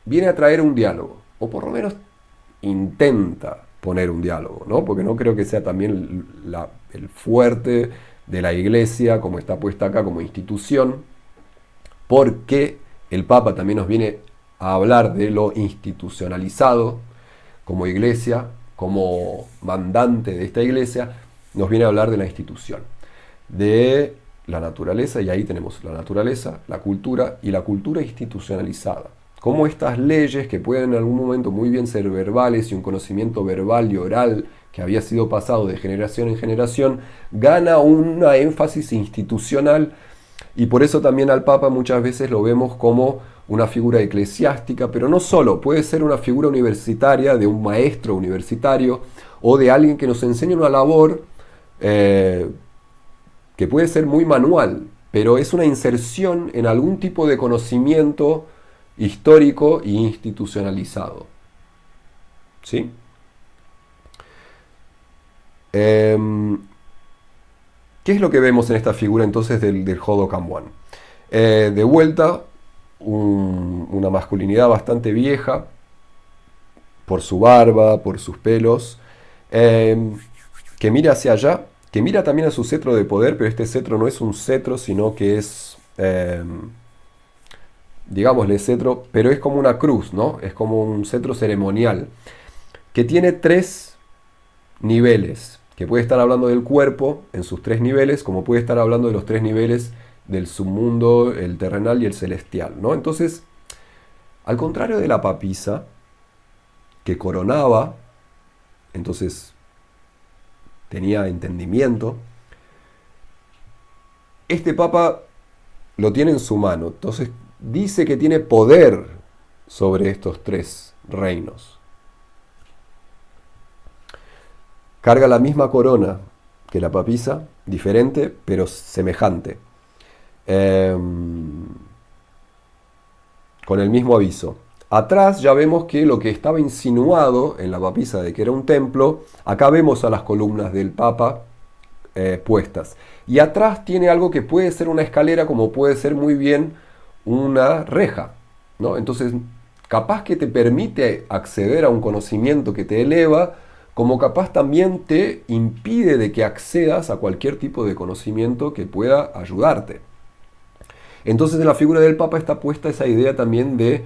viene a traer un diálogo, o por lo menos intenta poner un diálogo, ¿no? Porque no creo que sea también el fuerte de la iglesia como está puesta acá como institución, porque el Papa también nos viene a hablar de lo institucionalizado como iglesia, como mandante de esta iglesia, nos viene a hablar de la institución, de la naturaleza, y ahí tenemos la naturaleza, la cultura y la cultura institucionalizada. Cómo estas leyes, que pueden en algún momento muy bien ser verbales y un conocimiento verbal y oral que había sido pasado de generación en generación, gana una énfasis institucional, y por eso también al Papa muchas veces lo vemos como una figura eclesiástica, pero no solo, puede ser una figura universitaria, de un maestro universitario o de alguien que nos enseña una labor que puede ser muy manual, pero es una inserción en algún tipo de conocimiento histórico e institucionalizado. ¿Sí? ¿Qué es lo que vemos en esta figura entonces del Hodokan One? De vuelta, una masculinidad bastante vieja, por su barba, por sus pelos, que mira hacia allá, que mira también a su cetro de poder, pero este cetro no es un cetro, sino que es, digámosle cetro, pero es como una cruz, ¿no? Es como un cetro ceremonial, que tiene 3 niveles, que puede estar hablando del cuerpo en sus 3 niveles, como puede estar hablando de los 3 niveles del submundo, el terrenal y el celestial, ¿no? Entonces, al contrario de la papisa, que coronaba, entonces tenía entendimiento, este papa lo tiene en su mano, entonces dice que tiene poder sobre estos 3 reinos. Carga la misma corona que la papisa, diferente pero semejante, con el mismo aviso. Atrás ya vemos que lo que estaba insinuado en la papisa de que era un templo, acá vemos a las columnas del Papa puestas. Y atrás tiene algo que puede ser una escalera, como puede ser muy bien una reja, ¿no? Entonces, capaz que te permite acceder a un conocimiento que te eleva, como capaz también te impide de que accedas a cualquier tipo de conocimiento que pueda ayudarte. Entonces en la figura del Papa está puesta esa idea también de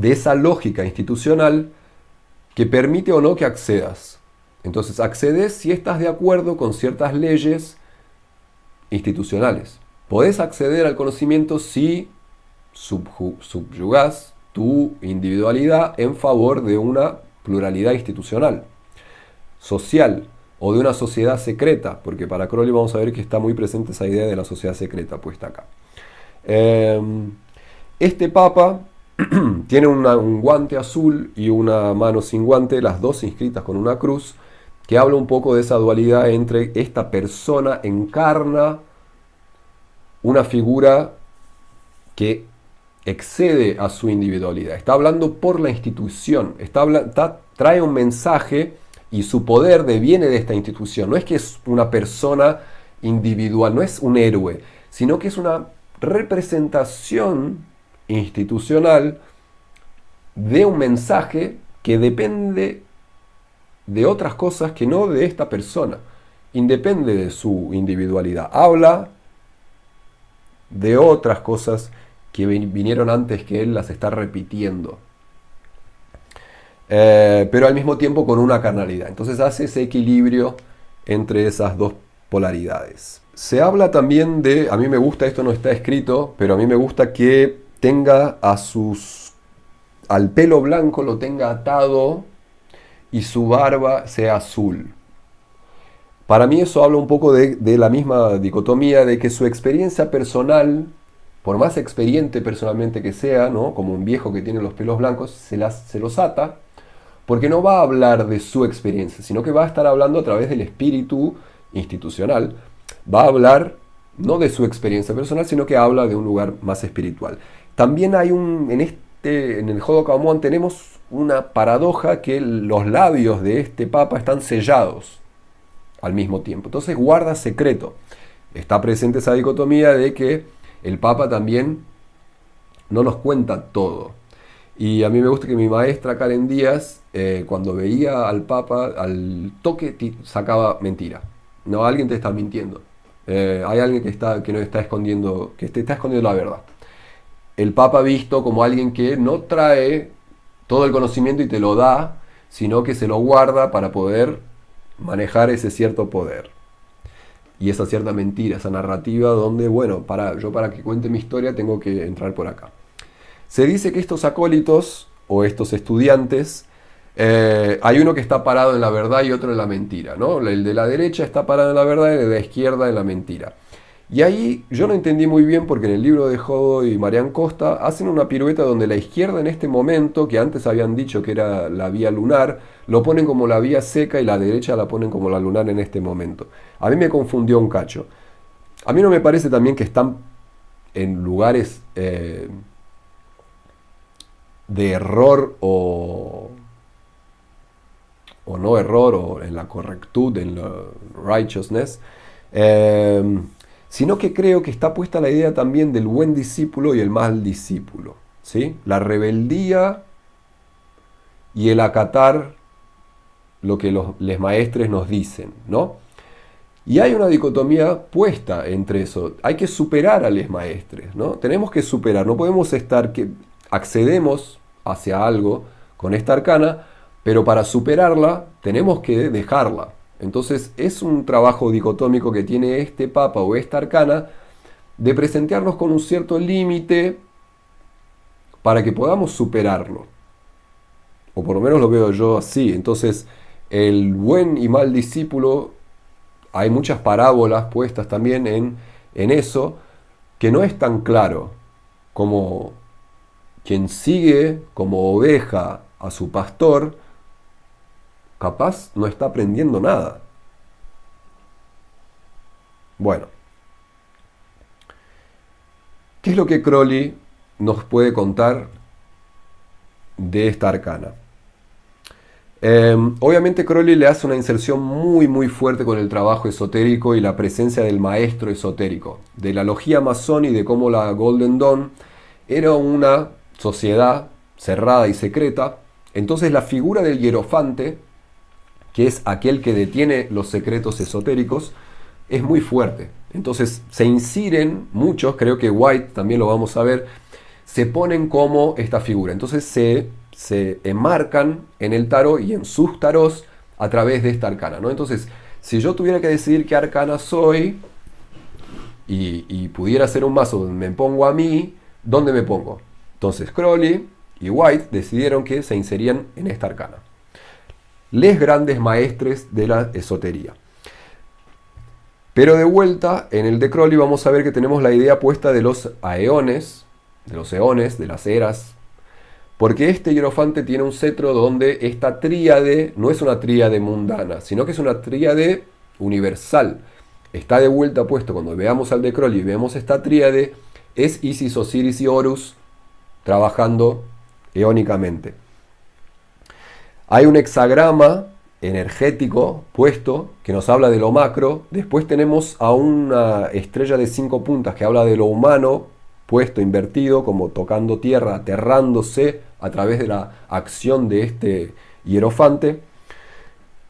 esa lógica institucional que permite o no que accedas. Entonces accedes si estás de acuerdo con ciertas leyes institucionales. Podés acceder al conocimiento si subyugás tu individualidad en favor de una pluralidad institucional, social, o de una sociedad secreta, porque para Crowley vamos a ver que está muy presente esa idea de la sociedad secreta puesta acá. Este Papa tiene un guante azul y una mano sin guante, las dos inscritas con una cruz, que habla un poco de esa dualidad entre esta persona encarna una figura que excede a su individualidad. Está hablando por la institución, trae un mensaje y su poder deviene de esta institución. No es que es una persona individual, no es un héroe, sino que es una representación institucional de un mensaje que depende de otras cosas que no de esta persona. Independe de su individualidad. Habla de otras cosas que vinieron antes que él, las está repitiendo. Pero al mismo tiempo con una carnalidad. Entonces hace ese equilibrio entre esas dos polaridades. Se habla también de, a mí me gusta, esto no está escrito, pero a mí me gusta que tenga al pelo blanco lo tenga atado y su barba sea azul. Para mí eso habla un poco de la misma dicotomía de que su experiencia personal, por más experiente personalmente que sea, ¿no? Como un viejo que tiene los pelos blancos, se los ata, porque no va a hablar de su experiencia, sino que va a estar hablando a través del espíritu institucional. Va a hablar no de su experiencia personal, sino que habla de un lugar más espiritual. También hay en el Hodokan One tenemos una paradoja que los labios de este Papa están sellados al mismo tiempo. Entonces guarda secreto. Está presente esa dicotomía de que el Papa también no nos cuenta todo. Y a mí me gusta que mi maestra Karen Díaz, cuando veía al Papa, al toque sacaba mentira. No, alguien te está mintiendo. Hay alguien que nos está escondiendo, que te está escondiendo la verdad. El Papa visto como alguien que no trae todo el conocimiento y te lo da, sino que se lo guarda para poder manejar ese cierto poder. Y esa cierta mentira, esa narrativa donde, bueno, yo para que cuente mi historia tengo que entrar por acá. Se dice que estos acólitos o estos estudiantes, hay uno que está parado en la verdad y otro en la mentira, ¿no? El de la derecha está parado en la verdad y el de la izquierda en la mentira. Y ahí yo no entendí muy bien porque en el libro de Jodo y Marián Costa hacen una pirueta donde la izquierda en este momento, que antes habían dicho que era la vía lunar, lo ponen como la vía seca y la derecha la ponen como la lunar en este momento. A mí me confundió un cacho. A mí no me parece también que están en lugares de error o no error, o en la correctud, en la righteousness, eh, sino que creo que está puesta la idea también del buen discípulo y el mal discípulo, ¿sí? La rebeldía y el acatar lo que los maestres nos dicen, ¿no? Y hay una dicotomía puesta entre eso. Hay que superar a los maestres, ¿no? Tenemos que superar, no podemos estar que accedemos hacia algo con esta arcana, pero para superarla tenemos que dejarla. Entonces es un trabajo dicotómico que tiene este papa o esta arcana de presentarnos con un cierto límite para que podamos superarlo. O por lo menos lo veo yo así. Entonces el buen y mal discípulo, hay muchas parábolas puestas también en eso, que no es tan claro como quien sigue como oveja a su pastor, capaz no está aprendiendo nada. Bueno, ¿qué es lo que Crowley nos puede contar de esta arcana? Obviamente Crowley le hace una inserción muy muy fuerte con el trabajo esotérico y la presencia del maestro esotérico, de la logía masón y de cómo la Golden Dawn era una sociedad cerrada y secreta. Entonces la figura del hierofante, que es aquel que detiene los secretos esotéricos, es muy fuerte. Entonces se inciden muchos, creo que White también lo vamos a ver, se ponen como esta figura. Entonces se enmarcan en el tarot y en sus tarots a través de esta arcana, ¿no? Entonces, si yo tuviera que decidir qué arcana soy y pudiera hacer un mazo donde me pongo a mí, ¿dónde me pongo? Entonces Crowley y White decidieron que se inserían en esta arcana. Les grandes maestres de la esotería. Pero de vuelta, en el de Crowley vamos a ver que tenemos la idea puesta de los aeones, de las eras, porque este hierofante tiene un cetro donde esta tríade no es una tríade mundana, sino que es una tríade universal. Está de vuelta puesto, cuando veamos al de Crowley y vemos esta tríade, es Isis, Osiris y Horus trabajando eónicamente. Hay un hexagrama energético puesto que nos habla de lo macro. Después tenemos a una estrella de 5 puntas que habla de lo humano, puesto invertido, como tocando tierra, aterrándose a través de la acción de este hierofante.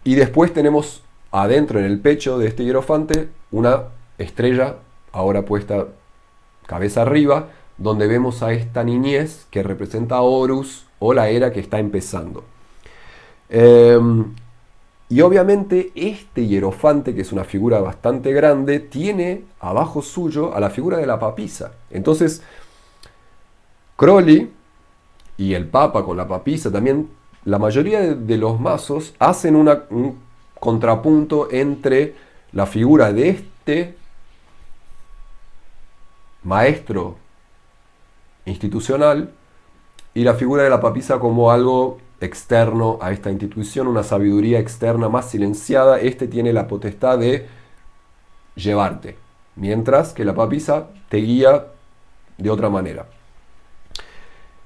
Y después tenemos adentro, en el pecho de este hierofante, una estrella ahora puesta cabeza arriba, donde vemos a esta niñez que representa a Horus o la era que está empezando. Y obviamente este hierofante, que es una figura bastante grande, tiene abajo suyo a la figura de la papisa. Entonces, Crowley y el Papa con la papisa también, la mayoría de los mazos hacen un contrapunto entre la figura de este maestro institucional y la figura de la papisa como algo externo a esta institución, una sabiduría externa más silenciada. Este tiene la potestad de llevarte, mientras que la papisa te guía de otra manera.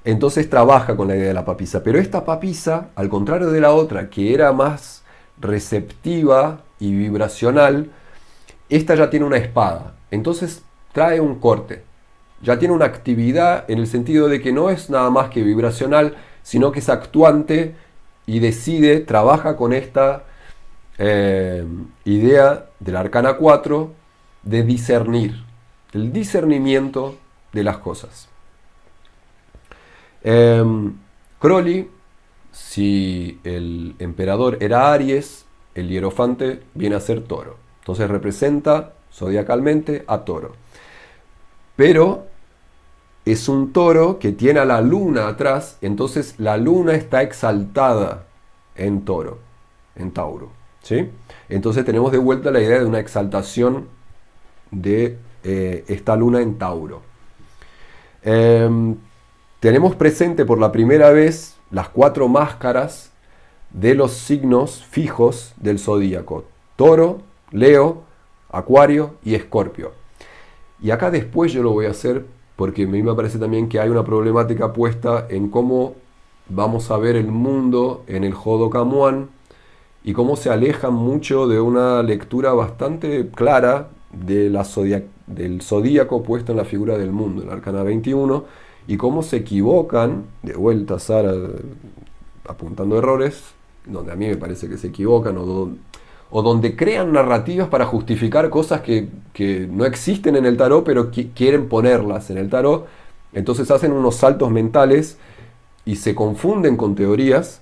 Entonces trabaja con la idea de la papisa, pero esta papisa, al contrario de la otra, que era más receptiva y vibracional, esta ya tiene una espada. Entonces trae un corte, ya tiene una actividad en el sentido de que no es nada más que vibracional, sino que es actuante y decide, trabaja con esta idea del Arcana 4 de discernir, el discernimiento de las cosas. Crowley, si el emperador era Aries, el hierofante viene a ser Toro. Entonces representa zodiacalmente a Toro. Pero es un toro que tiene a la luna atrás, entonces la luna está exaltada en Toro, en Tauro. ¿Sí? Entonces tenemos de vuelta la idea de una exaltación de esta luna en Tauro. Tenemos presente por la primera vez las 4 máscaras de los signos fijos del zodíaco: Toro, Leo, Acuario y Escorpio. Y acá después yo lo voy a hacer porque a mí me parece también que hay una problemática puesta en cómo vamos a ver el mundo en el Hodokamuan y cómo se alejan mucho de una lectura bastante clara de del zodíaco puesto en la figura del mundo, el Arcana 21, y cómo se equivocan, de vuelta Sara apuntando errores, donde a mí me parece que se equivocan, o donde crean narrativas para justificar cosas que no existen en el tarot, pero quieren ponerlas en el tarot. Entonces hacen unos saltos mentales y se confunden con teorías,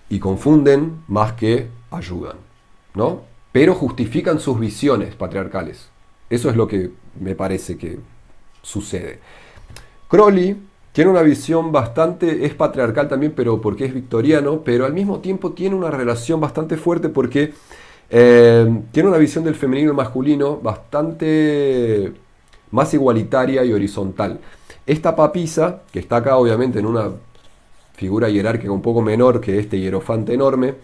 y confunden más que ayudan, ¿no? Pero justifican sus visiones patriarcales. Eso es lo que me parece que sucede. Crowley tiene una visión bastante, es patriarcal también, pero porque es victoriano, pero al mismo tiempo tiene una relación bastante fuerte porque tiene una visión del femenino y masculino bastante más igualitaria y horizontal. Esta papisa, que está acá obviamente en una figura jerárquica un poco menor que este hierofante enorme,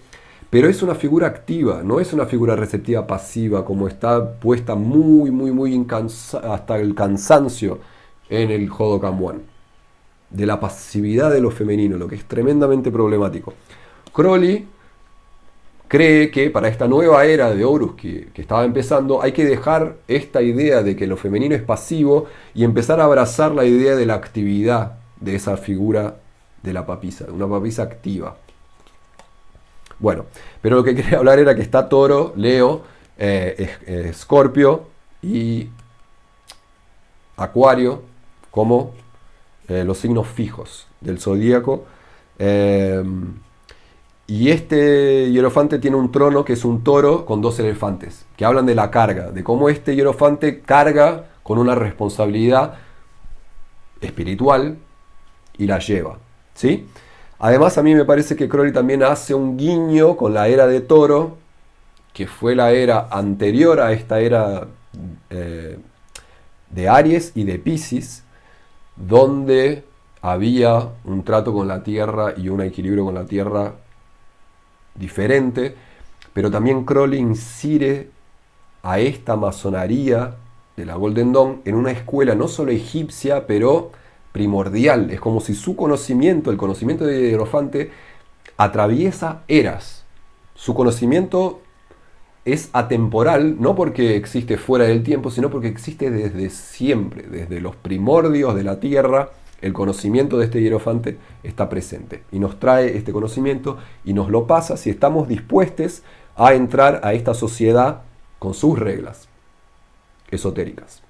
pero es una figura activa, no es una figura receptiva pasiva, como está puesta muy hasta el cansancio en el Hodokamuan, de la pasividad de lo femenino, lo que es tremendamente problemático. Crowley cree que para esta nueva era de Horus que estaba empezando, hay que dejar esta idea de que lo femenino es pasivo y empezar a abrazar la idea de la actividad de esa figura de la papisa, de una papisa activa. Bueno, pero lo que quería hablar era que está Toro, Leo, Escorpio y Acuario como los signos fijos del zodíaco. Y este hierofante tiene un trono que es un toro con 2 elefantes, que hablan de la carga, de cómo este hierofante carga con una responsabilidad espiritual y la lleva, ¿sí? Además, a mí me parece que Crowley también hace un guiño con la era de Toro, que fue la era anterior a esta era de Aries y de Piscis, donde había un trato con la Tierra y un equilibrio con la Tierra diferente, pero también Crowley incide a esta masonería de la Golden Dawn en una escuela no solo egipcia, pero primordial. Es como si su conocimiento, el conocimiento de hierofante, atraviesa eras. Su conocimiento es atemporal, no porque existe fuera del tiempo, sino porque existe desde siempre, desde los primordios de la Tierra. El conocimiento de este hierofante está presente y nos trae este conocimiento y nos lo pasa si estamos dispuestos a entrar a esta sociedad con sus reglas esotéricas.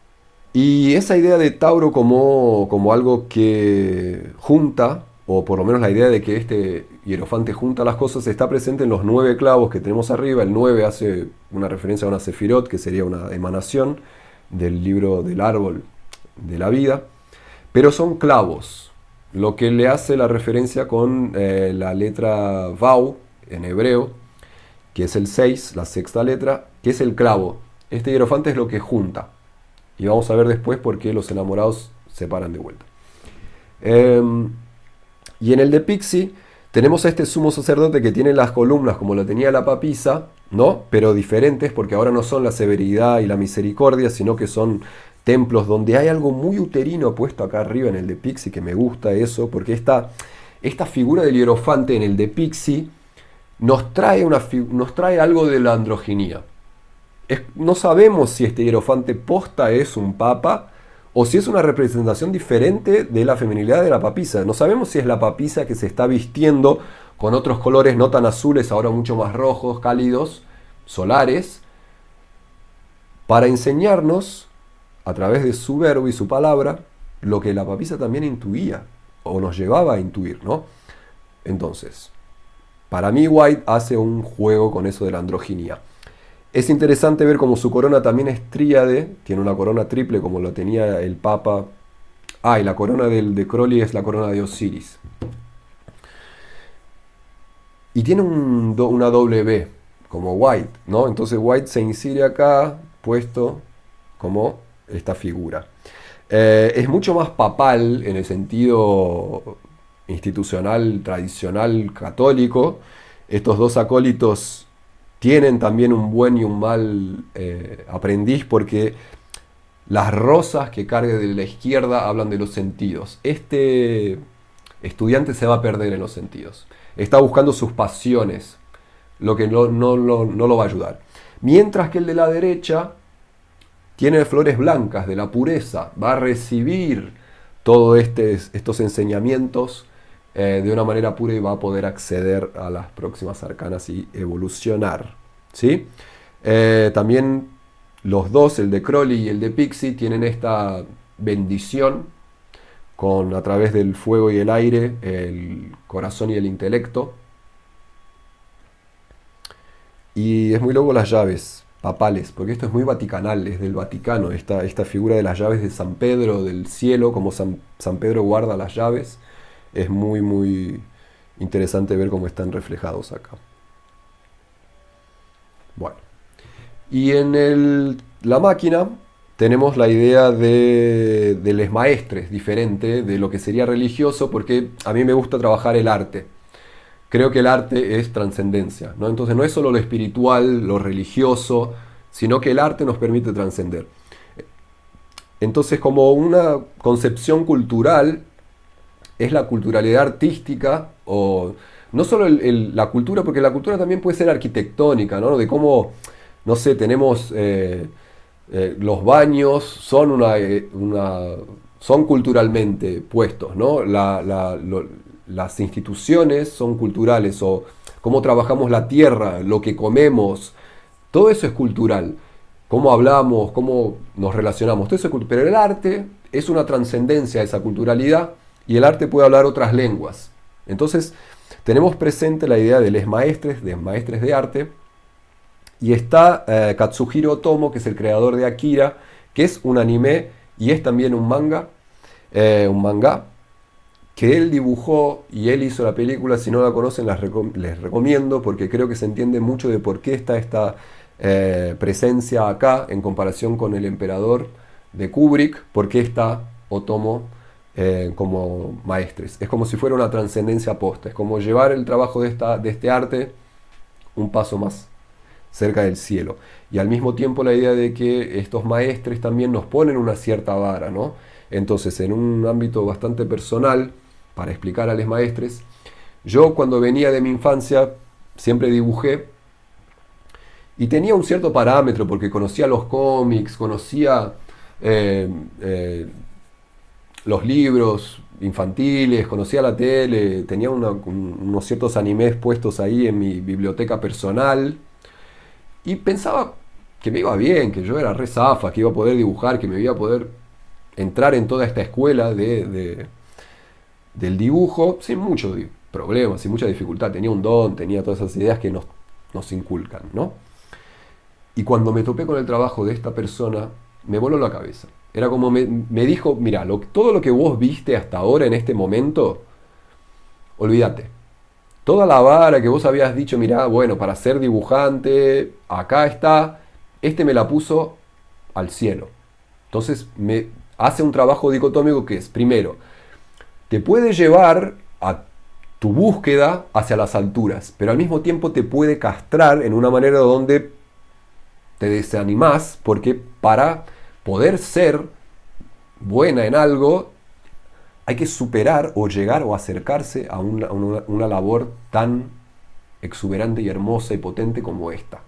Y esa idea de Tauro como algo que junta, o por lo menos la idea de que este hierofante junta las cosas, está presente en los 9 clavos que tenemos arriba. El 9 hace una referencia a una sefirot, que sería una emanación del libro del árbol de la vida. Pero son clavos, lo que le hace la referencia con la letra Vau en hebreo, que es el 6, la 6ª letra, que es el clavo. Este hierofante es lo que junta. Y vamos a ver después por qué los enamorados se paran de vuelta. Y en el de Pixie tenemos a este sumo sacerdote que tiene las columnas como lo tenía la papisa, ¿no? Pero diferentes, porque ahora no son la severidad y la misericordia, sino que son templos donde hay algo muy uterino puesto acá arriba en el de Pixie, que me gusta eso, porque esta figura del hierofante en el de Pixie nos trae algo de la androginía. No sabemos si este hierofante posta es un papa o si es una representación diferente de la feminilidad de la papisa. No sabemos si es la papisa que se está vistiendo con otros colores no tan azules, ahora mucho más rojos, cálidos, solares, para enseñarnos, a través de su verbo y su palabra, lo que la papisa también intuía, o nos llevaba a intuir, ¿no? Entonces, para mí White hace un juego con eso de la androginia. Es interesante ver cómo su corona también es tríade, tiene una corona triple como lo tenía el Papa. Ah, y la corona de Crowley es la corona de Osiris. Y tiene una doble B, como White, ¿no? Entonces White se insere acá, puesto como esta figura. Es mucho más papal en el sentido institucional, tradicional, católico. Estos dos acólitos tienen también un buen y un mal aprendiz, porque las rosas que cargue de la izquierda hablan de los sentidos. Este estudiante se va a perder en los sentidos. Está buscando sus pasiones, lo que no lo va a ayudar. Mientras que el de la derecha tiene flores blancas de la pureza, va a recibir todos estos enseñamientos de una manera pura y va a poder acceder a las próximas arcanas y evolucionar. ¿Sí? También los dos, el de Crowley y el de Pixie, tienen esta bendición a través del fuego y el aire, el corazón y el intelecto. Y es muy loco las llaves papales, porque esto es muy vaticanal, es del Vaticano, esta figura de las llaves de San Pedro del cielo, como San Pedro guarda las llaves, es muy, muy interesante ver cómo están reflejados acá. Bueno, y en la máquina tenemos la idea de les maestres, diferente de lo que sería religioso, porque a mí me gusta trabajar el arte. Creo que el arte es trascendencia, ¿no? Entonces no es solo lo espiritual, lo religioso, sino que el arte nos permite trascender. Entonces, como una concepción cultural, es la culturalidad artística, o no solo la cultura, porque la cultura también puede ser arquitectónica, ¿no? De cómo, no sé, tenemos los baños, son culturalmente puestos, ¿no? Las instituciones son culturales, o cómo trabajamos la tierra, lo que comemos, todo eso es cultural. Cómo hablamos, cómo nos relacionamos, todo eso es cultural. Pero el arte es una trascendencia de esa culturalidad, y el arte puede hablar otras lenguas. Entonces, tenemos presente la idea de les maestres de arte, y está Katsuhiro Otomo, que es el creador de Akira, que es un anime y es también un manga, que él dibujó y él hizo la película. Si no la conocen, les recomiendo, porque creo que se entiende mucho de por qué está esta presencia acá en comparación con El Emperador de Kubrick, por qué está Otomo como maestres. Es como si fuera una trascendencia posta, es como llevar el trabajo de este arte un paso más cerca del cielo. Y al mismo tiempo la idea de que estos maestres también nos ponen una cierta vara, ¿no? Entonces, en un ámbito bastante personal, para explicar a los maestres, yo cuando venía de mi infancia siempre dibujé y tenía un cierto parámetro, porque conocía los cómics, conocía los libros infantiles, conocía la tele, tenía unos ciertos animes puestos ahí en mi biblioteca personal, y pensaba que me iba bien, que yo era re zafa, que iba a poder dibujar, que me iba a poder entrar en toda esta escuela del dibujo sin muchos problemas, sin mucha dificultad. Tenía un don, tenía todas esas ideas que nos inculcan, ¿no? Y cuando me topé con el trabajo de esta persona, me voló la cabeza. Era como me dijo, mira, todo lo que vos viste hasta ahora en este momento, olvídate. Toda la vara que vos habías dicho, mirá, bueno, para ser dibujante, acá está, me la puso al cielo. Entonces me hace un trabajo dicotómico que es, primero, te puede llevar a tu búsqueda hacia las alturas, pero al mismo tiempo te puede castrar en una manera donde te desanimás, porque para poder ser buena en algo, hay que superar o llegar o acercarse a una labor tan exuberante y hermosa y potente como esta.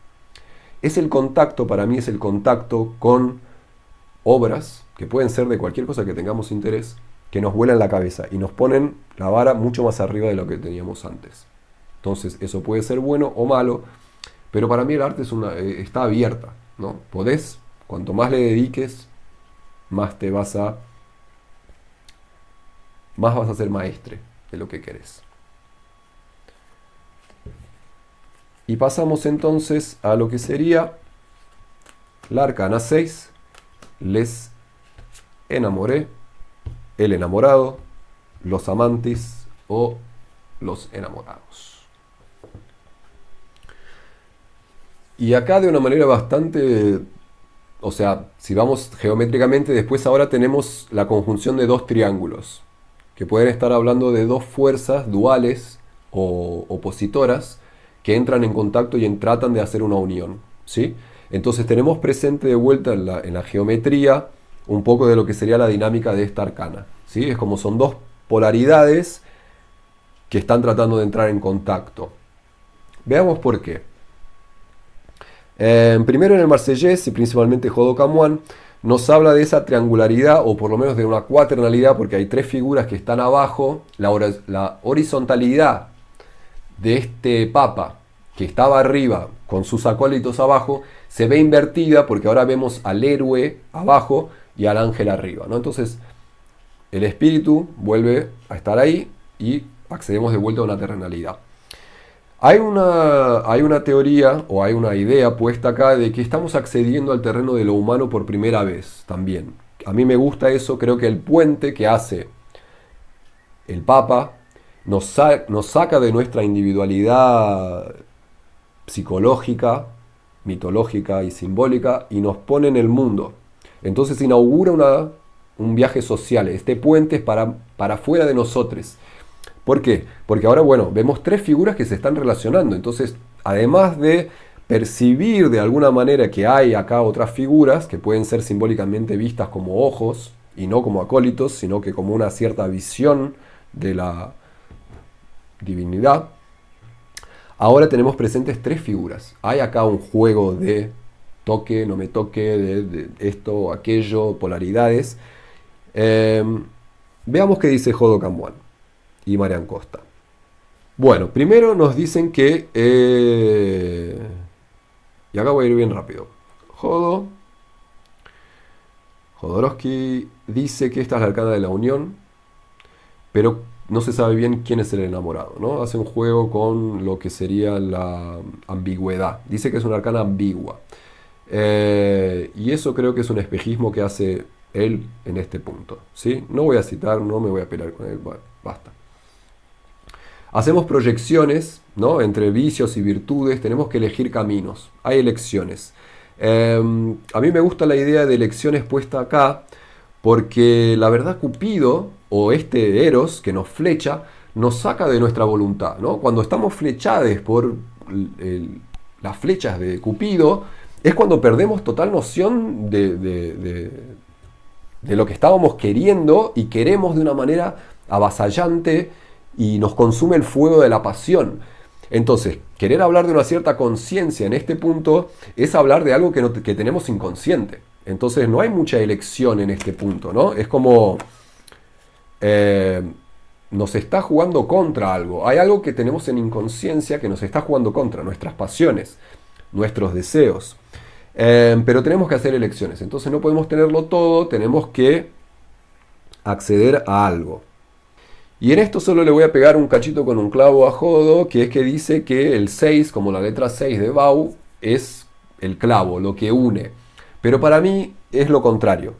Es el contacto, para mí es el contacto con obras, que pueden ser de cualquier cosa que tengamos interés, que nos vuelan la cabeza y nos ponen la vara mucho más arriba de lo que teníamos antes. Entonces, eso puede ser bueno o malo, pero para mí el arte está abierta, ¿no? Podés Cuanto más le dediques, más más vas a ser maestre de lo que querés. Y pasamos entonces a lo que sería la arcana 6, les enamoré, el enamorado, los amantes o los enamorados. Y acá de una manera bastante, o sea, si vamos geométricamente, después ahora tenemos la conjunción de dos triángulos, que pueden estar hablando de dos fuerzas duales o opositoras que entran en contacto y tratan de hacer una unión, ¿sí? Entonces tenemos presente de vuelta en la geometría un poco de lo que sería la dinámica de esta arcana, ¿sí? Es como son dos polaridades que están tratando de entrar en contacto. Veamos por qué. Primero en el Marsellés y principalmente Jodo Camuán nos habla de esa triangularidad o por lo menos de una cuaternalidad porque hay tres figuras que están abajo. La horizontalidad de este papa que estaba arriba con sus acólitos abajo se ve invertida porque ahora vemos al héroe abajo y al ángel arriba, ¿no? Entonces el espíritu vuelve a estar ahí y accedemos de vuelta a una terrenalidad. Hay una teoría o hay una idea puesta acá de que estamos accediendo al terreno de lo humano por primera vez también. A mí me gusta eso, creo que el puente que hace el Papa nos saca de nuestra individualidad psicológica, mitológica y simbólica y nos pone en el mundo. Entonces inaugura un viaje social. Este puente es para fuera de nosotros. ¿Por qué? Porque ahora, bueno, vemos tres figuras que se están relacionando. Entonces, además de percibir de alguna manera que hay acá otras figuras que pueden ser simbólicamente vistas como ojos y no como acólitos, sino que como una cierta visión de la divinidad, ahora tenemos presentes tres figuras. Hay acá un juego de toque, no me toque, de esto, aquello, polaridades. Veamos qué dice Jodo Camuán y Marian Costa. Bueno, primero nos dicen que... y acá voy a ir bien rápido. Jodorowsky dice que esta es la arcana de la unión, pero no se sabe bien quién es el enamorado, ¿no? Hace un juego con lo que sería la ambigüedad. Dice que es una arcana ambigua. Y eso creo que es un espejismo que hace él en este punto, ¿sí? No voy a citar, no me voy a pelear con él, bueno, basta. Hacemos proyecciones, ¿no? Entre vicios y virtudes, tenemos que elegir caminos, hay elecciones. A mí me gusta la idea de elecciones puesta acá, porque la verdad Cupido, o este Eros que nos flecha, nos saca de nuestra voluntad, ¿no? Cuando estamos flechados por las flechas de Cupido, es cuando perdemos total noción de lo que estábamos queriendo y queremos de una manera avasallante y nos consume el fuego de la pasión. Entonces, querer hablar de una cierta conciencia en este punto es hablar de algo que tenemos inconsciente. Entonces no hay mucha elección en este punto, ¿no? Es como nos está jugando contra algo. Hay algo que tenemos en inconsciencia que nos está jugando contra, nuestras pasiones, nuestros deseos. Pero tenemos que hacer elecciones. Entonces no podemos tenerlo todo, tenemos que acceder a algo. Y en esto solo le voy a pegar un cachito con un clavo a Jodo, que es que dice que el 6, como la letra 6 de Bau, es el clavo, lo que une. Pero para mí es lo contrario.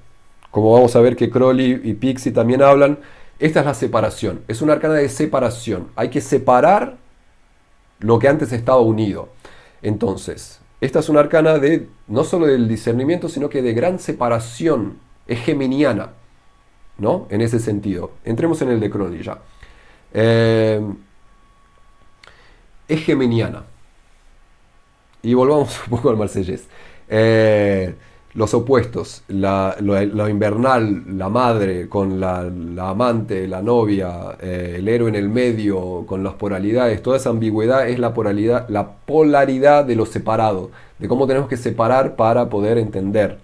Como vamos a ver que Crowley y Pixie también hablan, esta es la separación. Es una arcana de separación. Hay que separar lo que antes estaba unido. Entonces, esta es una arcana de no solo del discernimiento, sino que de gran separación. Es geminiana, ¿no? En ese sentido. Entremos en el de Crowley ya. Es geminiana. Y volvamos un poco al Marsellés. Los opuestos, lo invernal, la madre con la amante, la novia, el héroe en el medio, con las polaridades, toda esa ambigüedad es la polaridad de lo separado, de cómo tenemos que separar para poder entender.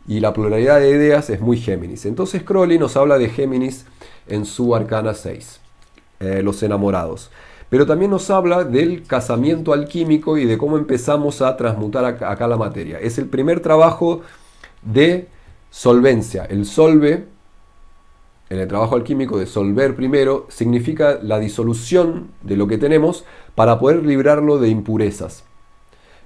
Y la pluralidad de ideas es muy Géminis. Entonces Crowley nos habla de Géminis en su arcana 6, los enamorados. Pero también nos habla del casamiento alquímico y de cómo empezamos a transmutar acá la materia. Es el primer trabajo de solvencia. El solve, en el trabajo alquímico de solver primero, significa la disolución de lo que tenemos para poder librarlo de impurezas.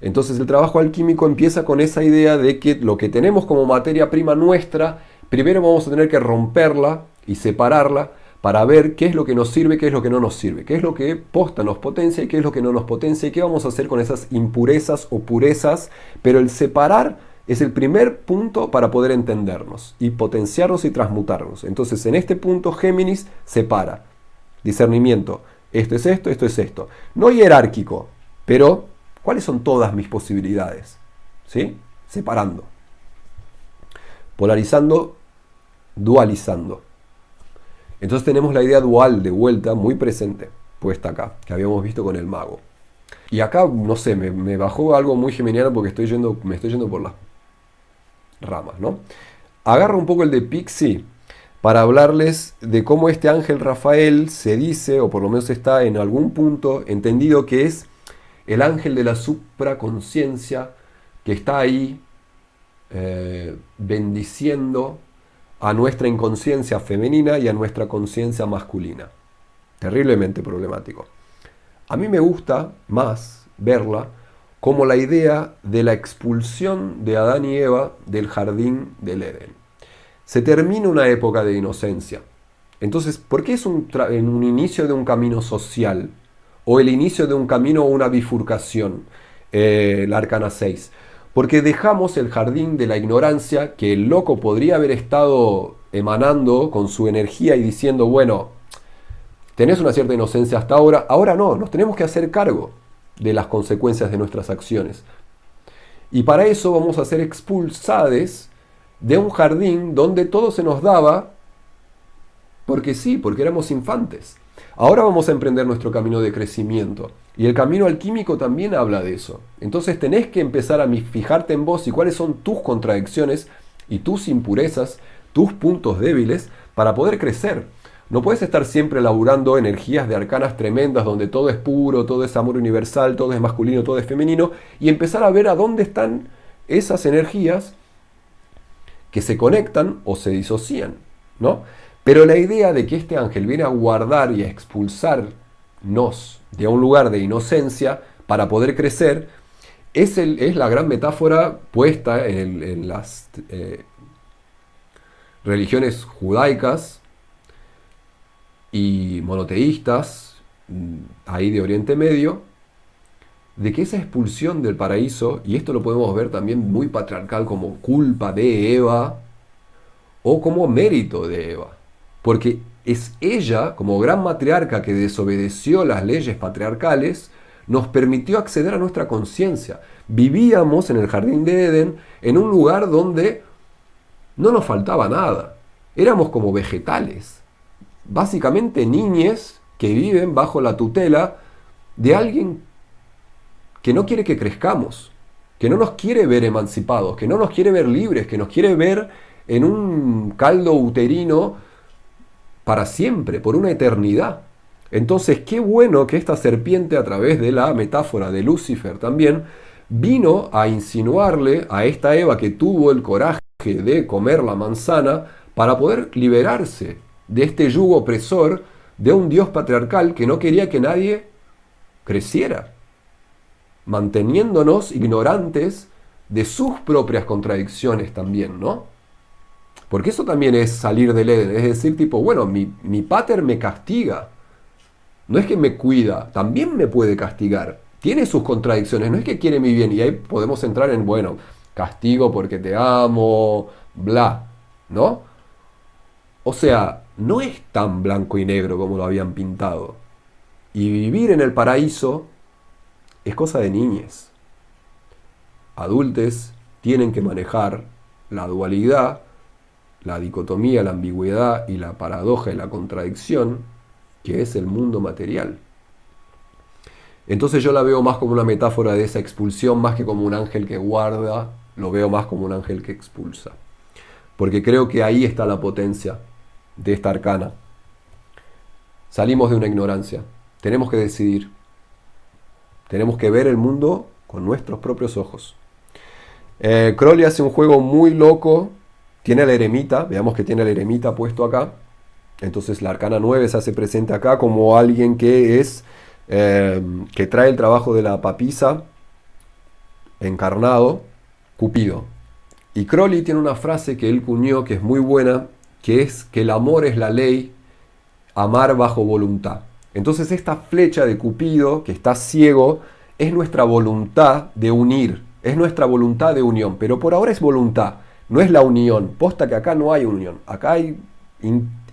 Entonces el trabajo alquímico empieza con esa idea de que lo que tenemos como materia prima nuestra, primero vamos a tener que romperla y separarla para ver qué es lo que nos sirve, qué es lo que no nos sirve, qué es lo que posta nos potencia y qué es lo que no nos potencia y qué vamos a hacer con esas impurezas o purezas. Pero el separar es el primer punto para poder entendernos y potenciarnos y transmutarnos. Entonces en este punto Géminis separa. Discernimiento. Esto es esto, esto es esto. No jerárquico, pero ¿cuáles son todas mis posibilidades? ¿Sí? Separando. Polarizando, dualizando. Entonces tenemos la idea dual de vuelta muy presente, puesta acá, que habíamos visto con el mago. Y acá, no sé, me bajó algo muy geminiano porque me estoy yendo por las ramas, ¿no? Agarro un poco el de Pixie para hablarles de cómo este ángel Rafael se dice, o por lo menos está en algún punto entendido, que es el ángel de la supraconciencia que está ahí bendiciendo a nuestra inconsciencia femenina y a nuestra conciencia masculina. Terriblemente problemático. A mí me gusta más verla como la idea de la expulsión de Adán y Eva del jardín del Edén. Se termina una época de inocencia. Entonces, ¿por qué es un inicio de un camino social? O el inicio de un camino o una bifurcación, la Arcana 6. Porque dejamos el jardín de la ignorancia que el loco podría haber estado emanando con su energía y diciendo, bueno, tenés una cierta inocencia hasta ahora, ahora no, nos tenemos que hacer cargo de las consecuencias de nuestras acciones. Y para eso vamos a ser expulsados de un jardín donde todo se nos daba porque sí, porque éramos infantes. Ahora vamos a emprender nuestro camino de crecimiento. Y el camino alquímico también habla de eso. Entonces tenés que empezar a fijarte en vos y cuáles son tus contradicciones y tus impurezas, tus puntos débiles, para poder crecer. No puedes estar siempre laburando energías de arcanas tremendas donde todo es puro, todo es amor universal, todo es masculino, todo es femenino, y empezar a ver a dónde están esas energías que se conectan o se disocian, ¿no? Pero la idea de que este ángel viene a guardar y a expulsarnos de un lugar de inocencia para poder crecer es la gran metáfora puesta en las religiones judaicas y monoteístas, ahí de Oriente Medio, de que esa expulsión del paraíso, y esto lo podemos ver también muy patriarcal como culpa de Eva o como mérito de Eva, porque es ella, como gran matriarca que desobedeció las leyes patriarcales, nos permitió acceder a nuestra conciencia. Vivíamos en el jardín de Edén, en un lugar donde no nos faltaba nada. Éramos como vegetales. Básicamente niñes que viven bajo la tutela de alguien que no quiere que crezcamos, que no nos quiere ver emancipados, que no nos quiere ver libres, que nos quiere ver en un caldo uterino para siempre, por una eternidad. Entonces, qué bueno que esta serpiente, a través de la metáfora de Lucifer también, vino a insinuarle a esta Eva que tuvo el coraje de comer la manzana para poder liberarse de este yugo opresor de un Dios patriarcal que no quería que nadie creciera, manteniéndonos ignorantes de sus propias contradicciones también, ¿no? Porque eso también es salir del Edén, es decir, tipo, bueno, mi pater me castiga, no es que me cuida, también me puede castigar, tiene sus contradicciones, no es que quiere mi bien, y ahí podemos entrar en, bueno, castigo porque te amo, bla, ¿no? O sea, no es tan blanco y negro como lo habían pintado. Y vivir en el paraíso es cosa de niñes. Adultos tienen que manejar la dualidad, la dicotomía, la ambigüedad y la paradoja y la contradicción que es el mundo material. Entonces yo la veo más como una metáfora de esa expulsión, más que como un ángel que guarda, lo veo más como un ángel que expulsa. Porque creo que ahí está la potencia de esta arcana. Salimos de una ignorancia, tenemos que decidir, tenemos que ver el mundo con nuestros propios ojos. Crowley hace un juego muy loco. Tiene el eremita, veamos que tiene el eremita puesto acá. Entonces la arcana 9 se hace presente acá como alguien que es que trae el trabajo de la papisa encarnado, Cupido. Y Crowley tiene una frase que él cuñó que es muy buena, que es que el amor es la ley, amar bajo voluntad. Entonces esta flecha de Cupido, que está ciego, es nuestra voluntad de unir, es nuestra voluntad de unión, pero por ahora es voluntad, no es la unión. Posta que acá no hay unión, acá hay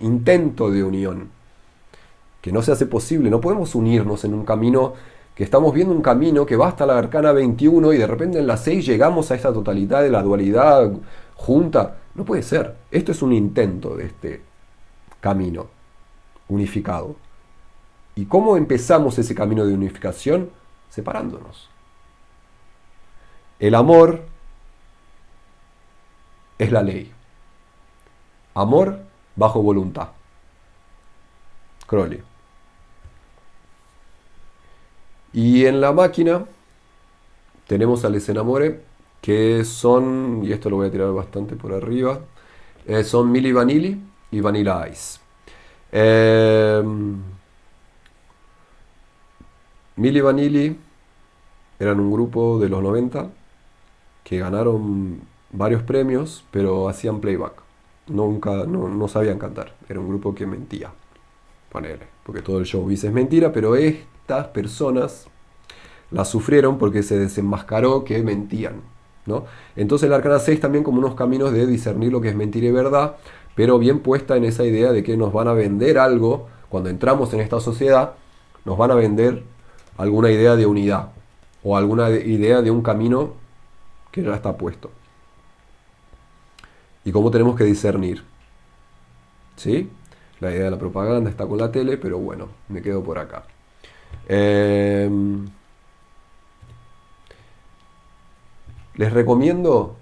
intento de unión, que no se hace posible, no podemos unirnos en un camino, que estamos viendo un camino que va hasta la arcana 21 y de repente en la 6 llegamos a esta totalidad de la dualidad junta. No puede ser, esto es un intento de este camino unificado. ¿Y cómo empezamos ese camino de unificación? Separándonos. El amor es la ley. Amor bajo voluntad. Crowley. Y en la máquina tenemos al Desenamore, que son, y esto lo voy a tirar bastante por arriba, son Milli Vanilli y Vanilla Ice. Milli Vanilli eran un grupo de los 90 que ganaron varios premios, pero hacían playback. Nunca, no sabían cantar. Era un grupo que mentía. Ponele, porque todo el showbiz es mentira, pero estas personas las sufrieron porque se desenmascaró que mentían, ¿no? Entonces la Arcana 6 también como unos caminos de discernir lo que es mentira y verdad, pero bien puesta en esa idea de que nos van a vender algo, cuando entramos en esta sociedad, nos van a vender alguna idea de unidad o alguna idea de un camino que ya está puesto. Y cómo tenemos que discernir. ¿Sí? La idea de la propaganda está con la tele, pero bueno, me quedo por acá. Les recomiendo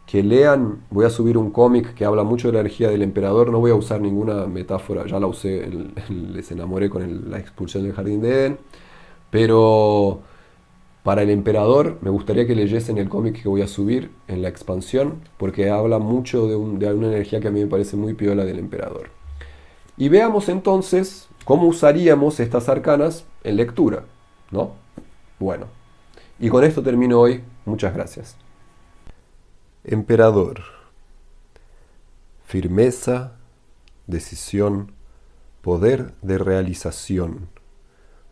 que lean, voy a subir un cómic que habla mucho de la energía del emperador, no voy a usar ninguna metáfora, ya la usé, les enamoré con la expulsión del jardín de Edén, pero para el emperador me gustaría que leyesen el cómic que voy a subir en la expansión, porque habla mucho de una energía que a mí me parece muy piola del emperador. Y veamos entonces cómo usaríamos estas arcanas en lectura, ¿no? Bueno, y con esto termino hoy. Muchas gracias. Emperador. Firmeza, decisión, poder de realización,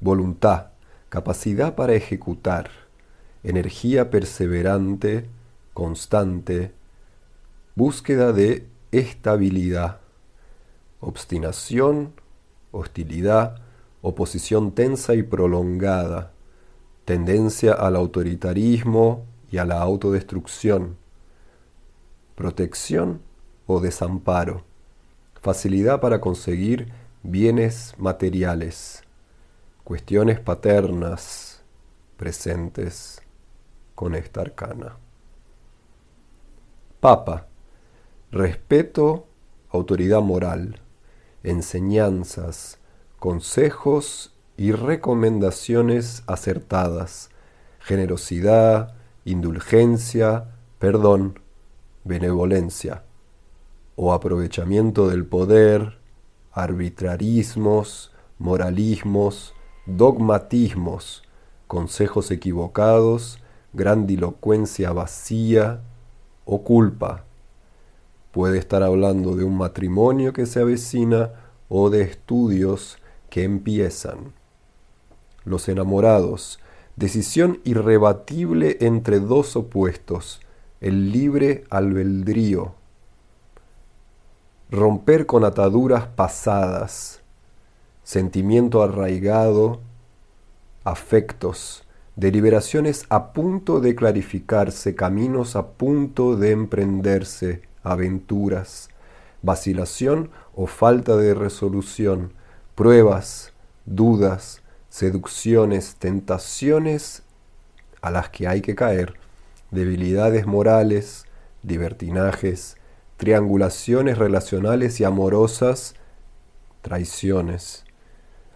voluntad, capacidad para ejecutar, energía perseverante, constante, búsqueda de estabilidad, obstinación, hostilidad, oposición tensa y prolongada, tendencia al autoritarismo y a la autodestrucción, protección o desamparo, facilidad para conseguir bienes materiales, cuestiones paternas presentes con esta arcana. Papa, respeto, autoridad moral, enseñanzas, consejos y recomendaciones acertadas, generosidad, indulgencia, perdón, benevolencia o aprovechamiento del poder, arbitrarismos, moralismos, dogmatismos, consejos equivocados, grandilocuencia vacía o culpa. Puede estar hablando de un matrimonio que se avecina o de estudios que empiezan. Los enamorados, decisión irrebatible entre dos opuestos, el libre albedrío. Romper con ataduras pasadas, sentimiento arraigado, afectos, deliberaciones a punto de clarificarse, caminos a punto de emprenderse, aventuras, vacilación o falta de resolución, pruebas, dudas, seducciones, tentaciones a las que hay que caer, debilidades morales, libertinajes, triangulaciones relacionales y amorosas, traiciones,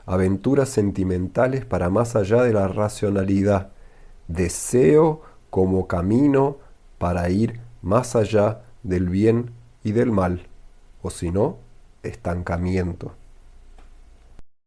aventuras sentimentales para más allá de la racionalidad, deseo como camino para ir más allá del bien y del mal, o si no, estancamiento.